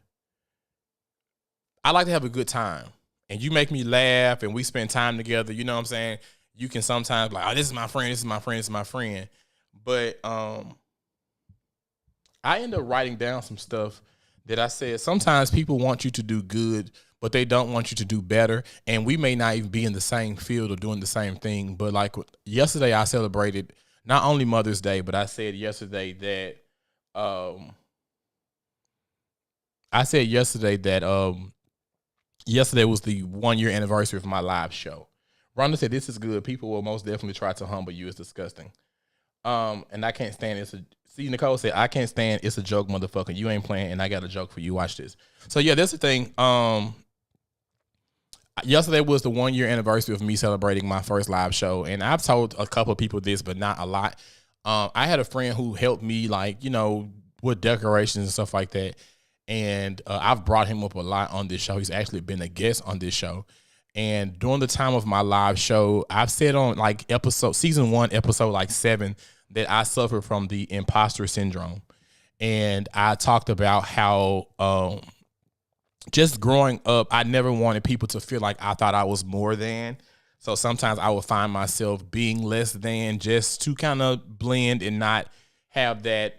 I like to have a good time, and you make me laugh, and we spend time together. You know what I'm saying? You can sometimes like, oh, this is my friend, this is my friend, this is my friend. But I end up writing down some stuff that I said. Sometimes people want you to do good, but they don't want you to do better. And we may not even be in the same field or doing the same thing. But like yesterday, I celebrated not only Mother's Day, but I said yesterday that yesterday was the 1 year anniversary of my live show. Rhonda said, this is good. People will most definitely try to humble you. It's disgusting. And I can't stand see, Nicole said, I can't stand it's a joke, motherfucker. You ain't playing, and I got a joke for you. Watch this. So yeah, that's the thing. Yesterday was the 1 year anniversary of me celebrating my first live show. And I've told a couple of people this, but not a lot. I had a friend who helped me, like, you know, with decorations and stuff like that. And I've brought him up a lot on this show. He's actually been a guest on this show. And during the time of my live show, I've said on like season 1, episode like 7, that I suffer from the imposter syndrome. And I talked about how just growing up, I never wanted people to feel like I thought I was more than. So sometimes I would find myself being less than just to kind of blend and not have to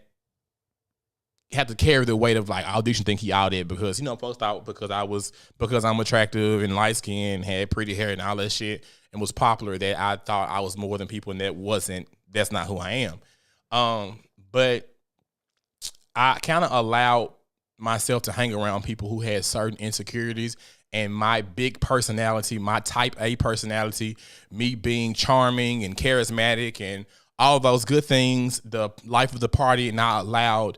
carry the weight of like, audition think he out there because, you know, folks thought because I'm attractive and light skinned, had pretty hair and all that shit and was popular that I thought I was more than people, and that's not who I am. But I kind of allowed myself to hang around people who had certain insecurities, and my big personality, my type A personality, me being charming and charismatic and all those good things, the life of the party, and I allowed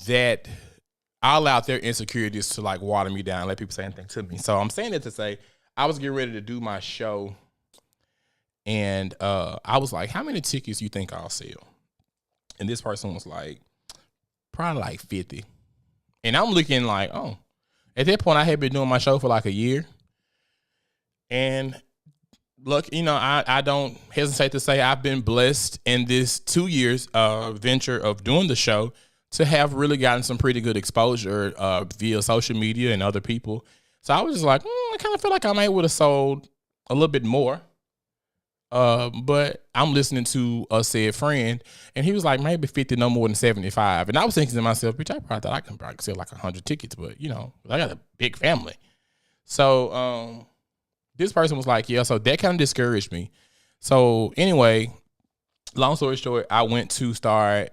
their insecurities to like water me down, let people say anything to me. So I'm saying that to say, I was getting ready to do my show, and I was like, how many tickets you think I'll sell? And this person was like, probably like 50. And I'm looking like, oh, at that point I had been doing my show for like a year. And look, I don't hesitate to say I've been blessed in this 2 years venture of doing the show to have really gotten some pretty good exposure via social media and other people. So I was just like, I kind of feel like I might would have sold a little bit more. But I'm listening to a said friend, and he was like, maybe 50, no more than 75. And I was thinking to myself, bitch, I probably thought I can probably sell like 100 tickets, but I got a big family. So this person was like, yeah, so that kind of discouraged me. So anyway, long story short, I went to start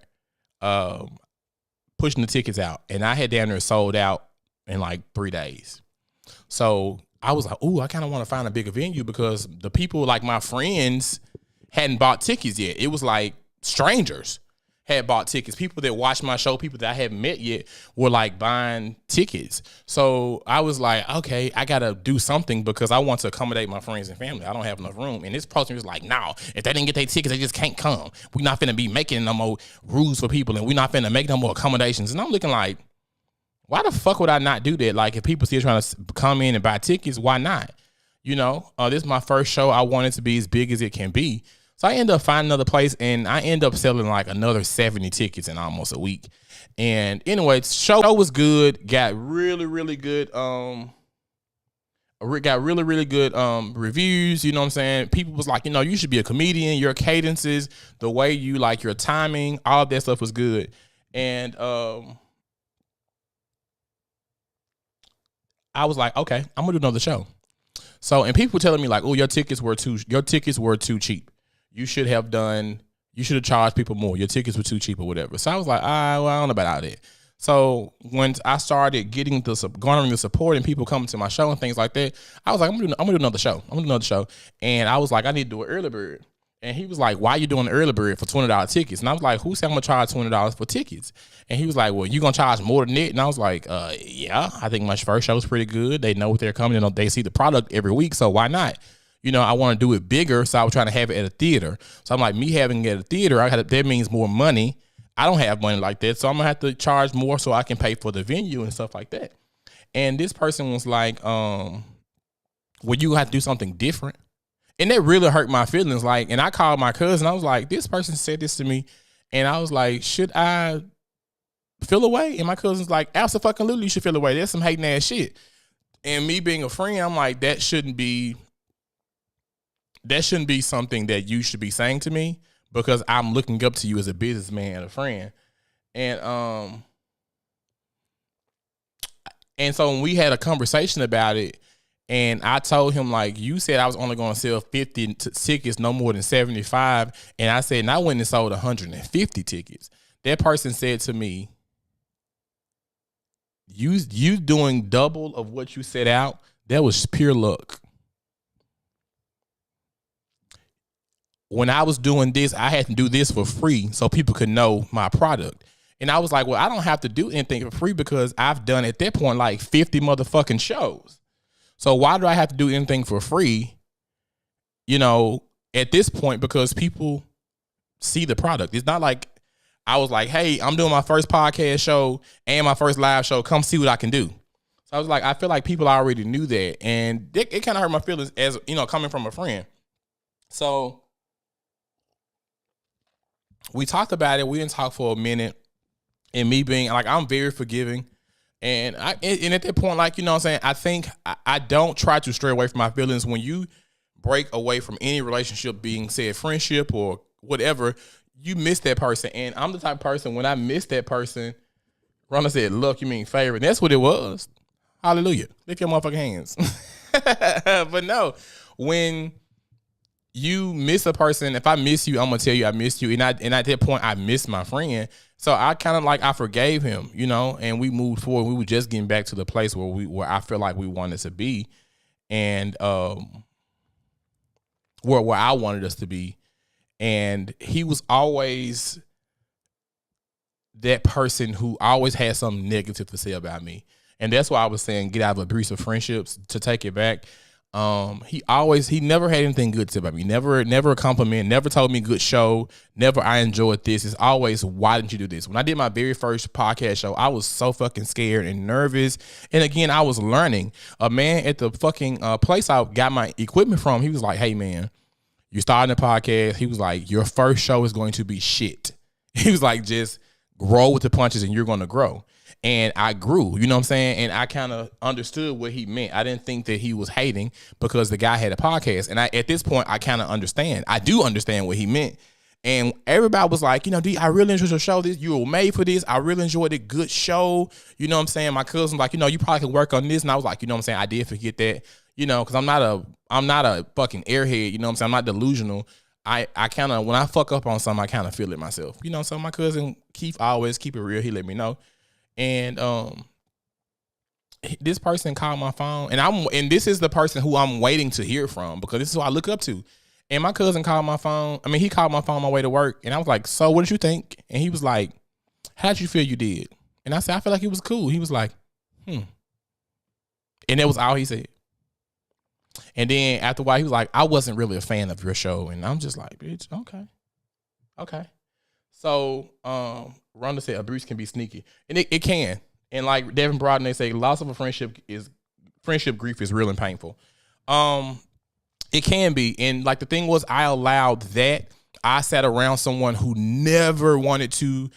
pushing the tickets out, and I had down there sold out in like 3 days. So I was like, ooh, I kind of want to find a bigger venue because the people, like my friends, hadn't bought tickets yet. It was like strangers had bought tickets. People that watched my show, people that I haven't met yet, were like buying tickets. So I was like, okay, I got to do something because I want to accommodate my friends and family. I don't have enough room. And this person was like, no, if they didn't get their tickets, they just can't come. We're not finna be making no more rules for people, and we're not finna make no more accommodations. And I'm looking like, why the fuck would I not do that? Like, if people still trying to come in and buy tickets, why not? This is my first show. I want it to be as big as it can be. So I end up finding another place, and I end up selling like another 70 tickets in almost a week. And anyway, the show was good. Got really, really good. Got really, really good reviews. You know what I'm saying? People was like, you should be a comedian. Your cadences, the way you like your timing, all that stuff was good. And I was like, okay, I'm gonna do another show. So, and people were telling me like, oh, your tickets were too cheap. You should have charged people more. Your tickets were too cheap or whatever. So I was like, I don't know about all that. So when I started garnering the support and people coming to my show and things like that, I was like, I'm gonna do another show. And I was like, I need to do an early bird. And he was like, why are you doing the early bird for $20 tickets? And I was like, who said I'm gonna charge $20 for tickets? And he was like, well, you gonna charge more than it? And I was like, yeah, I think my first show is pretty good. They know what they're coming and they see the product every week, so why not? I want to do it bigger, so I was trying to have it at a theater. So I'm like, me having it at a theater, that means more money. I don't have money like that, so I'm gonna have to charge more so I can pay for the venue and stuff like that. And this person was like, well, you have to do something different. And that really hurt my feelings. Like, and I called my cousin. I was like, this person said this to me. And I was like, should I feel away? And my cousin's like, absolutely, you should feel away. That's some hating ass shit. And me being a friend, I'm like, that shouldn't be something that you should be saying to me because I'm looking up to you as a businessman and a friend. And so when we had a conversation about it, and I told him, like, you said I was only going to sell 50 tickets, no more than 75. And I said, and I went and sold 150 tickets. That person said to me, you doing double of what you set out, that was pure luck. When I was doing this, I had to do this for free so people could know my product. And I was like, well, I don't have to do anything for free because I've done at that point like 50 motherfucking shows. So why do I have to do anything for free, at this point, because people see the product. It's not like I was like, hey, I'm doing my first podcast show and my first live show. Come see what I can do. So I was like, I feel like people already knew that. And it kind of hurt my feelings as, coming from a friend. So we talked about it. We didn't talk for a minute. And me being like, I'm very forgiving. And at that point, like, what I'm saying, I think I don't try to stray away from my feelings. When you break away from any relationship, being said friendship or whatever, you miss that person. And I'm the type of person, when I miss that person, Rhonda said, look, you mean favor. And that's what it was. Hallelujah. Lift your motherfucking hands. But no, when you miss a person, if I miss you, I'm going to tell you I missed you. And at that point, I missed my friend. So I kind of I forgave him, and we moved forward. We were just getting back to the place where I feel like we wanted to be, and where I wanted us to be. And he was always that person who always had something negative to say about me. And that's why I was saying get out of abusive friendships, to take it back. He never had anything good to say about me. Never a compliment, never told me good show, never I enjoyed this. It's always, why didn't you do this? When I did my very first podcast show, I was so fucking scared and nervous. And again, I was learning. A man at the fucking place I got my equipment from, he was like, hey man, you're starting a podcast. He was like, your first show is going to be shit. He was like, just grow with the punches and you're going to grow. And I grew, you know what I'm saying? And I kind of understood what he meant. I didn't think that he was hating because the guy had a podcast. And at this point, I kind of understand. I do understand what he meant. And everybody was like, Dee, I really enjoyed your show. You were made for this. I really enjoyed it. Good show. You know what I'm saying? My cousin was like, you probably could work on this. And I was like, you know what I'm saying? I did forget that, because I'm not a fucking airhead. You know what I'm saying? I'm not delusional. I kind of, when I fuck up on something, I kind of feel it myself. So my cousin Keith always keep it real. He let me know. And this person called my phone, and this is the person who I'm waiting to hear from, because this is who I look up to. And my cousin called my phone. He called my phone on my way to work, and I was like, so what did you think? And he was like, how did you feel you did? And I said, I feel like it was cool. He was like, And that was all he said. And then after a while, he was like, I wasn't really a fan of your show. And I'm just like, bitch, okay. So Rhonda said abuse can be sneaky. And it can. And like Devin Broughton, they say loss of a friendship grief is real and painful. It can be. And like the thing was, I allowed that. I sat around someone who never wanted to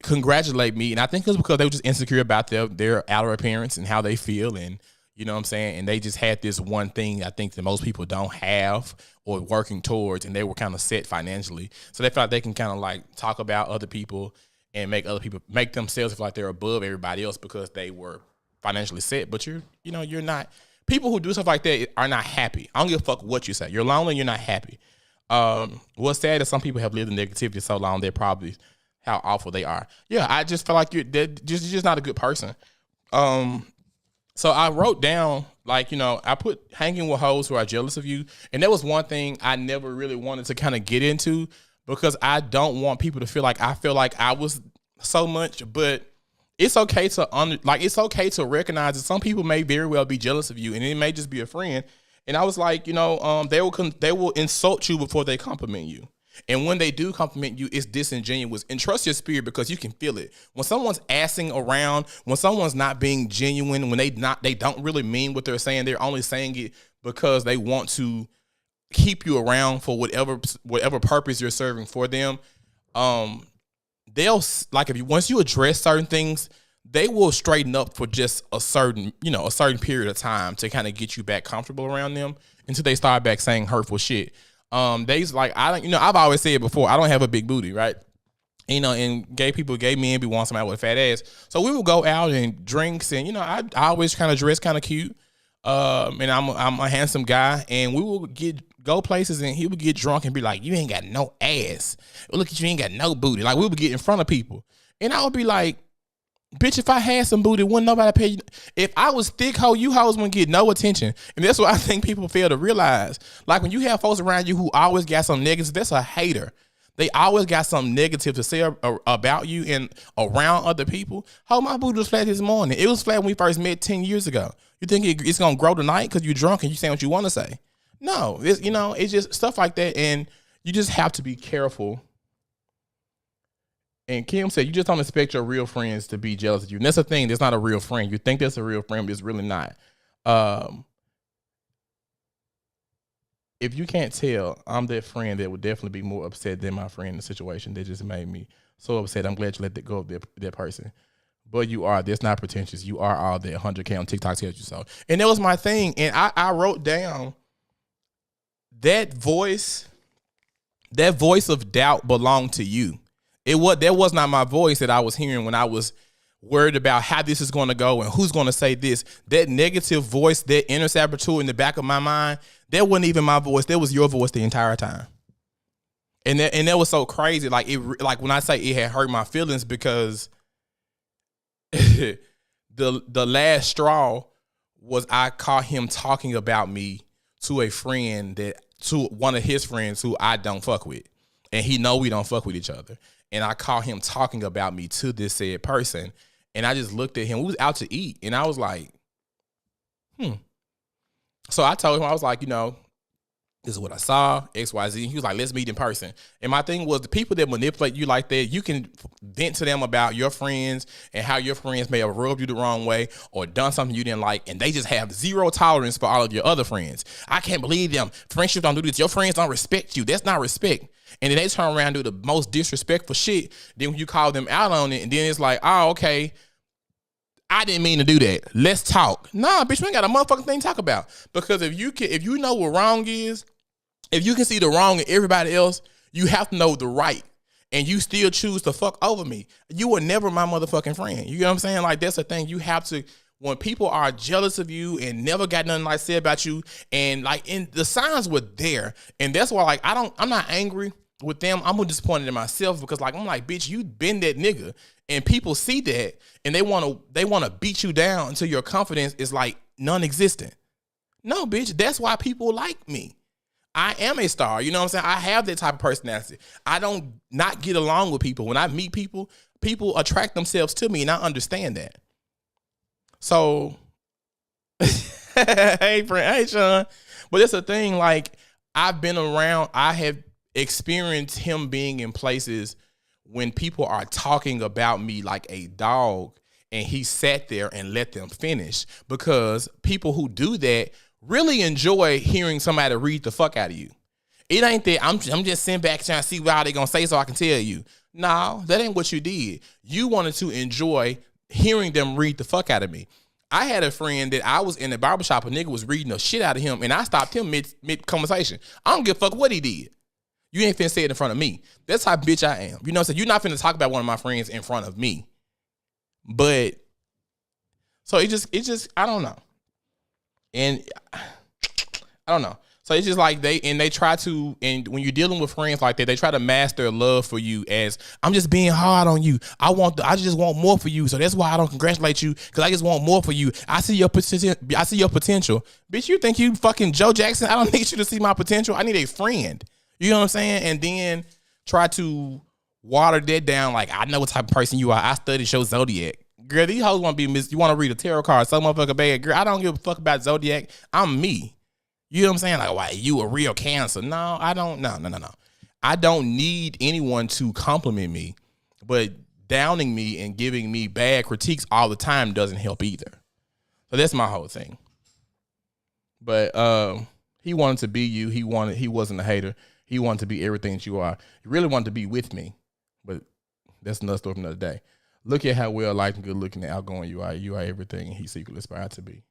congratulate me. And I think it was because they were just insecure about their outer appearance and how they feel. And you know what I'm saying? And they just had this one thing I think that most people don't have or working towards, and they were kind of set financially. So they felt like they can kind of like talk about other people and make themselves feel like they're above everybody else because they were financially set. But you're not. People who do stuff like that are not happy. I don't give a fuck what you say. You're lonely and you're not happy. What's sad is some people have lived in negativity so long, they're probably how awful they are. Yeah, I just feel like you're just not a good person. So I wrote down, I put hanging with hoes who are jealous of you. And that was one thing I never really wanted to kind of get into, because I don't want people to feel like I feel like I was so much. But it's okay to recognize that some people may very well be jealous of you, and it may just be a friend. And I was like, they will insult you before they compliment you. And when they do compliment you, it's disingenuous. And trust your spirit, because you can feel it. When someone's assing around, when someone's not being genuine, when they don't really mean what they're saying, they're only saying it because they want to keep you around for whatever purpose you're serving for them. They'll once you address certain things, they will straighten up for just a certain period of time to kind of get you back comfortable around them until they start back saying hurtful shit. I've always said before, I don't have a big booty, right? And gay men be wanting somebody with a fat ass. So we would go out and drinks, and I always kind of dress kind of cute. And I'm a handsome guy, and we will go places, and he would get drunk and be like, "You ain't got no ass. Look at you, ain't got no booty." Like, we would get in front of people, and I would be like, bitch, if I had some booty, wouldn't nobody pay you? If I was thick hoe, you hoes wouldn't get no attention. And that's what I think people fail to realize. Like, when you have folks around you who always got some negative, that's a hater. They always got something negative to say about you and around other people. How my booty was flat this morning. It was flat when we first met 10 years ago. You think it's going to grow tonight because you're drunk and you saying what you want to say? No, it's just stuff like that. And you just have to be careful. And Kim said, you just don't expect your real friends to be jealous of you. And that's the thing. That's not a real friend. You think that's a real friend, but it's really not. If you can't tell, I'm that friend that would definitely be more upset than my friend in the situation that just made me so upset. I'm glad you let that go of that person. But you are. That's not pretentious. You are all that 100K on TikTok tells you so. And that was my thing. And I wrote down that voice of doubt belonged to you. That was not my voice that I was hearing when I was worried about how this is going to go and who's going to say this. That negative voice, that inner saboteur in the back of my mind, that wasn't even my voice. That was your voice the entire time. And that was so crazy. Like when I say it had hurt my feelings, because the last straw was I caught him talking about me to one of his friends who I don't fuck with. And he know we don't fuck with each other. And I caught him talking about me to this said person. And I just looked at him. We was out to eat. And I was like, So I told him, I was like, this is what I saw, XYZ. He was like, let's meet in person. And my thing was, the people that manipulate you like that, you can vent to them about your friends and how your friends may have rubbed you the wrong way or done something you didn't like, and they just have zero tolerance for all of your other friends. I can't believe them. Friendships don't do this. Your friends don't respect you. That's not respect. And then they turn around and do the most disrespectful shit. Then when you call them out on it, and then it's like, oh, okay, I didn't mean to do that. Let's talk. Nah, bitch, we ain't got a motherfucking thing to talk about. Because if you know what wrong is, if you can see the wrong in everybody else, you have to know the right. And you still choose to fuck over me, you were never my motherfucking friend. You know what I'm saying? Like, that's the thing. You have to, when people are jealous of you and never got nothing like said about you, and like, in the signs were there. And that's why, like, I'm not angry with them. I'm disappointed in myself, because like, I'm like, bitch, you been that nigga. And people see that, and they want to beat you down until your confidence is like non-existent. No, bitch, that's why people like me. I am a star. You know what I'm saying? I have that type of personality. I don't not get along with people. When I meet people, people attract themselves to me, and I understand that. So, hey, friend, hey, Sean. But it's a thing, like, I've been around, I have experienced him being in places when people are talking about me like a dog, and he sat there and let them finish, because people who do that really enjoy hearing somebody read the fuck out of you. It ain't that I'm just sitting back trying to see how they gonna say so I can tell you. No, that ain't what you did. You wanted to enjoy hearing them read the fuck out of me. I had a friend that I was in the barbershop, a nigga was reading the shit out of him, and I stopped him mid conversation. I don't give a fuck what he did. You ain't finna say it in front of me. That's how bitch I am. You know what I'm saying? You're not finna talk about one of my friends in front of me. But, so it just, I don't know. And I don't know. So it's just like they try to, and when you're dealing with friends like that, they try to mask their love for you as, I'm just being hard on you. I just want more for you. So that's why I don't congratulate you, because I just want more for you. I see your potential. Bitch, you think you fucking Joe Jackson? I don't need you to see my potential. I need a friend. You know what I'm saying? And then try to water that down like, I know what type of person you are. I studied your zodiac. Girl, these hoes want to be you want to read a tarot card, some motherfucker bad. Girl, I don't give a fuck about zodiac. I'm me. You know what I'm saying? Like, why, you a real Cancer? No, I don't. No. I don't need anyone to compliment me, but downing me and giving me bad critiques all the time doesn't help either. So that's my whole thing. But he wanted to be you. He wasn't a hater. He wanted to be everything that you are. He really wanted to be with me, but that's another story for another day. Look at how well liked and good looking and outgoing you are. You are everything he secretly aspired to be.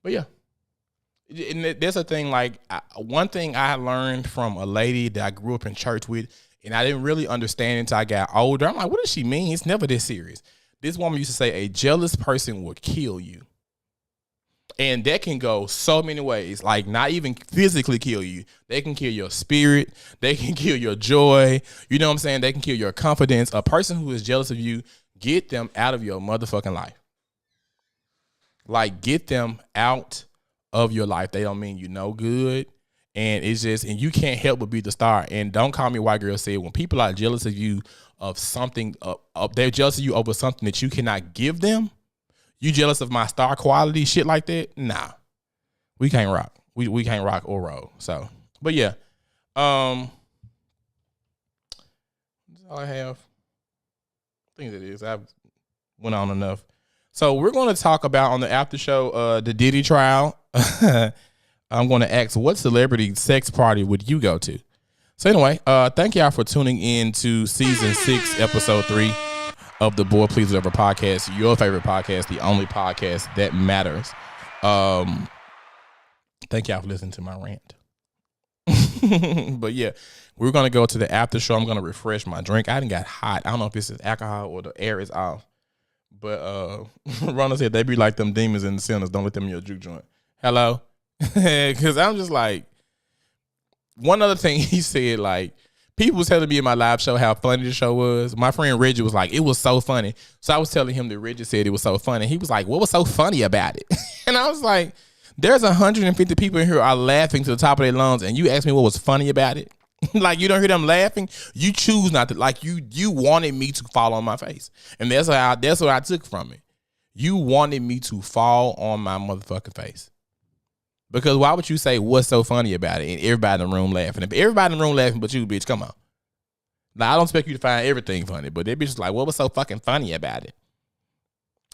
But yeah, and there's a thing, like, one thing I learned from a lady that I grew up in church with, and I didn't really understand until I got older. I'm like, what does she mean? It's never this serious. This woman used to say, a jealous person will kill you. And that can go so many ways, like not even physically kill you. They can kill your spirit. They can kill your joy. You know what I'm saying? They can kill your confidence. A person who is jealous of you, get them out of your motherfucking life. Like, get them out of your life. They don't mean you no good. And it's just, and you can't help but be the star. And don't call me white girl said, when people are jealous of you of something, they're jealous of you over something that you cannot give them. You jealous of my star quality, shit like that? Nah, we can't rock. We can't rock or roll. So, but yeah, that's all I have. I think it is. I've went on enough. So we're going to talk about on the after show the Diddy trial. I'm going to ask, what celebrity sex party would you go to? So anyway, thank y'all for tuning in to season 6, episode 3. Of the Boy Please Whatever podcast, your favorite podcast, the only podcast that matters. Thank y'all for listening to my rant. But yeah, we're going to go to the after show. I'm going to refresh my drink. I didn't got hot. I don't know if this is alcohol or the air is off. But Rona said they be like them demons in the centers. Don't let them in your juke joint. Hello? Because I'm just like, one other thing he said, like, people was telling me in my live show how funny the show was. My friend Reggie was like, it was so funny. So I was telling him that Reggie said it was so funny. He was like, what was so funny about it? And I was like, there's 150 people in here are laughing to the top of their lungs, and you ask me what was funny about it? Like, you don't hear them laughing? You choose not to. Like, you wanted me to fall on my face. And that's what I took from it. You wanted me to fall on my motherfucking face. Because why would you say what's so funny about it and everybody in the room laughing? If everybody in the room laughing but you, bitch, come on. Now, I don't expect you to find everything funny, but that bitch is like, what was so fucking funny about it?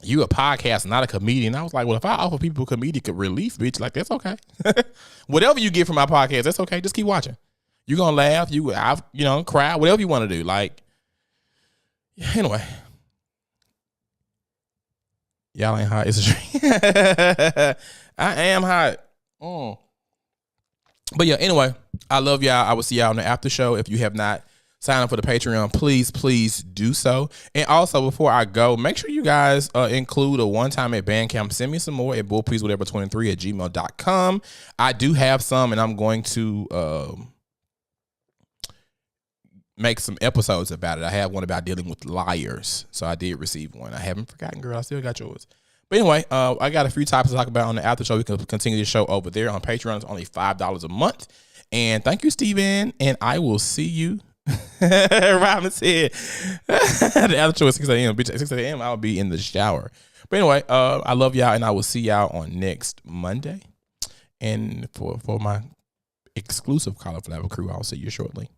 You a podcast, not a comedian. I was like, well, if I offer people comedic relief, bitch, like, that's okay. Whatever you get from my podcast, that's okay. Just keep watching. You're going to laugh, cry, whatever you want to do. Like, anyway. Y'all ain't hot. It's a dream. I am hot. But yeah, anyway, I love y'all. I will see y'all on the after show. If you have not signed up for the Patreon, please do so. And also, before I go, make sure you guys include a one-time at Bandcamp. Send me some more at bullpleasewhatever23@gmail.com. I do have some, and I'm going to make some episodes about it. I have one about dealing with liars. So I did receive one. I haven't forgotten, girl. I still got yours. But anyway, I got a few topics to talk about on the after show. We can continue the show over there on Patreon. It's only $5 a month. And thank you, Steven. And I will see you. Robin said the after show is 6 a.m. Bitch, at 6 a.m. I'll be in the shower. But anyway, I love y'all, and I will see y'all on next Monday. And for my exclusive Cauliflower crew, I'll see you shortly.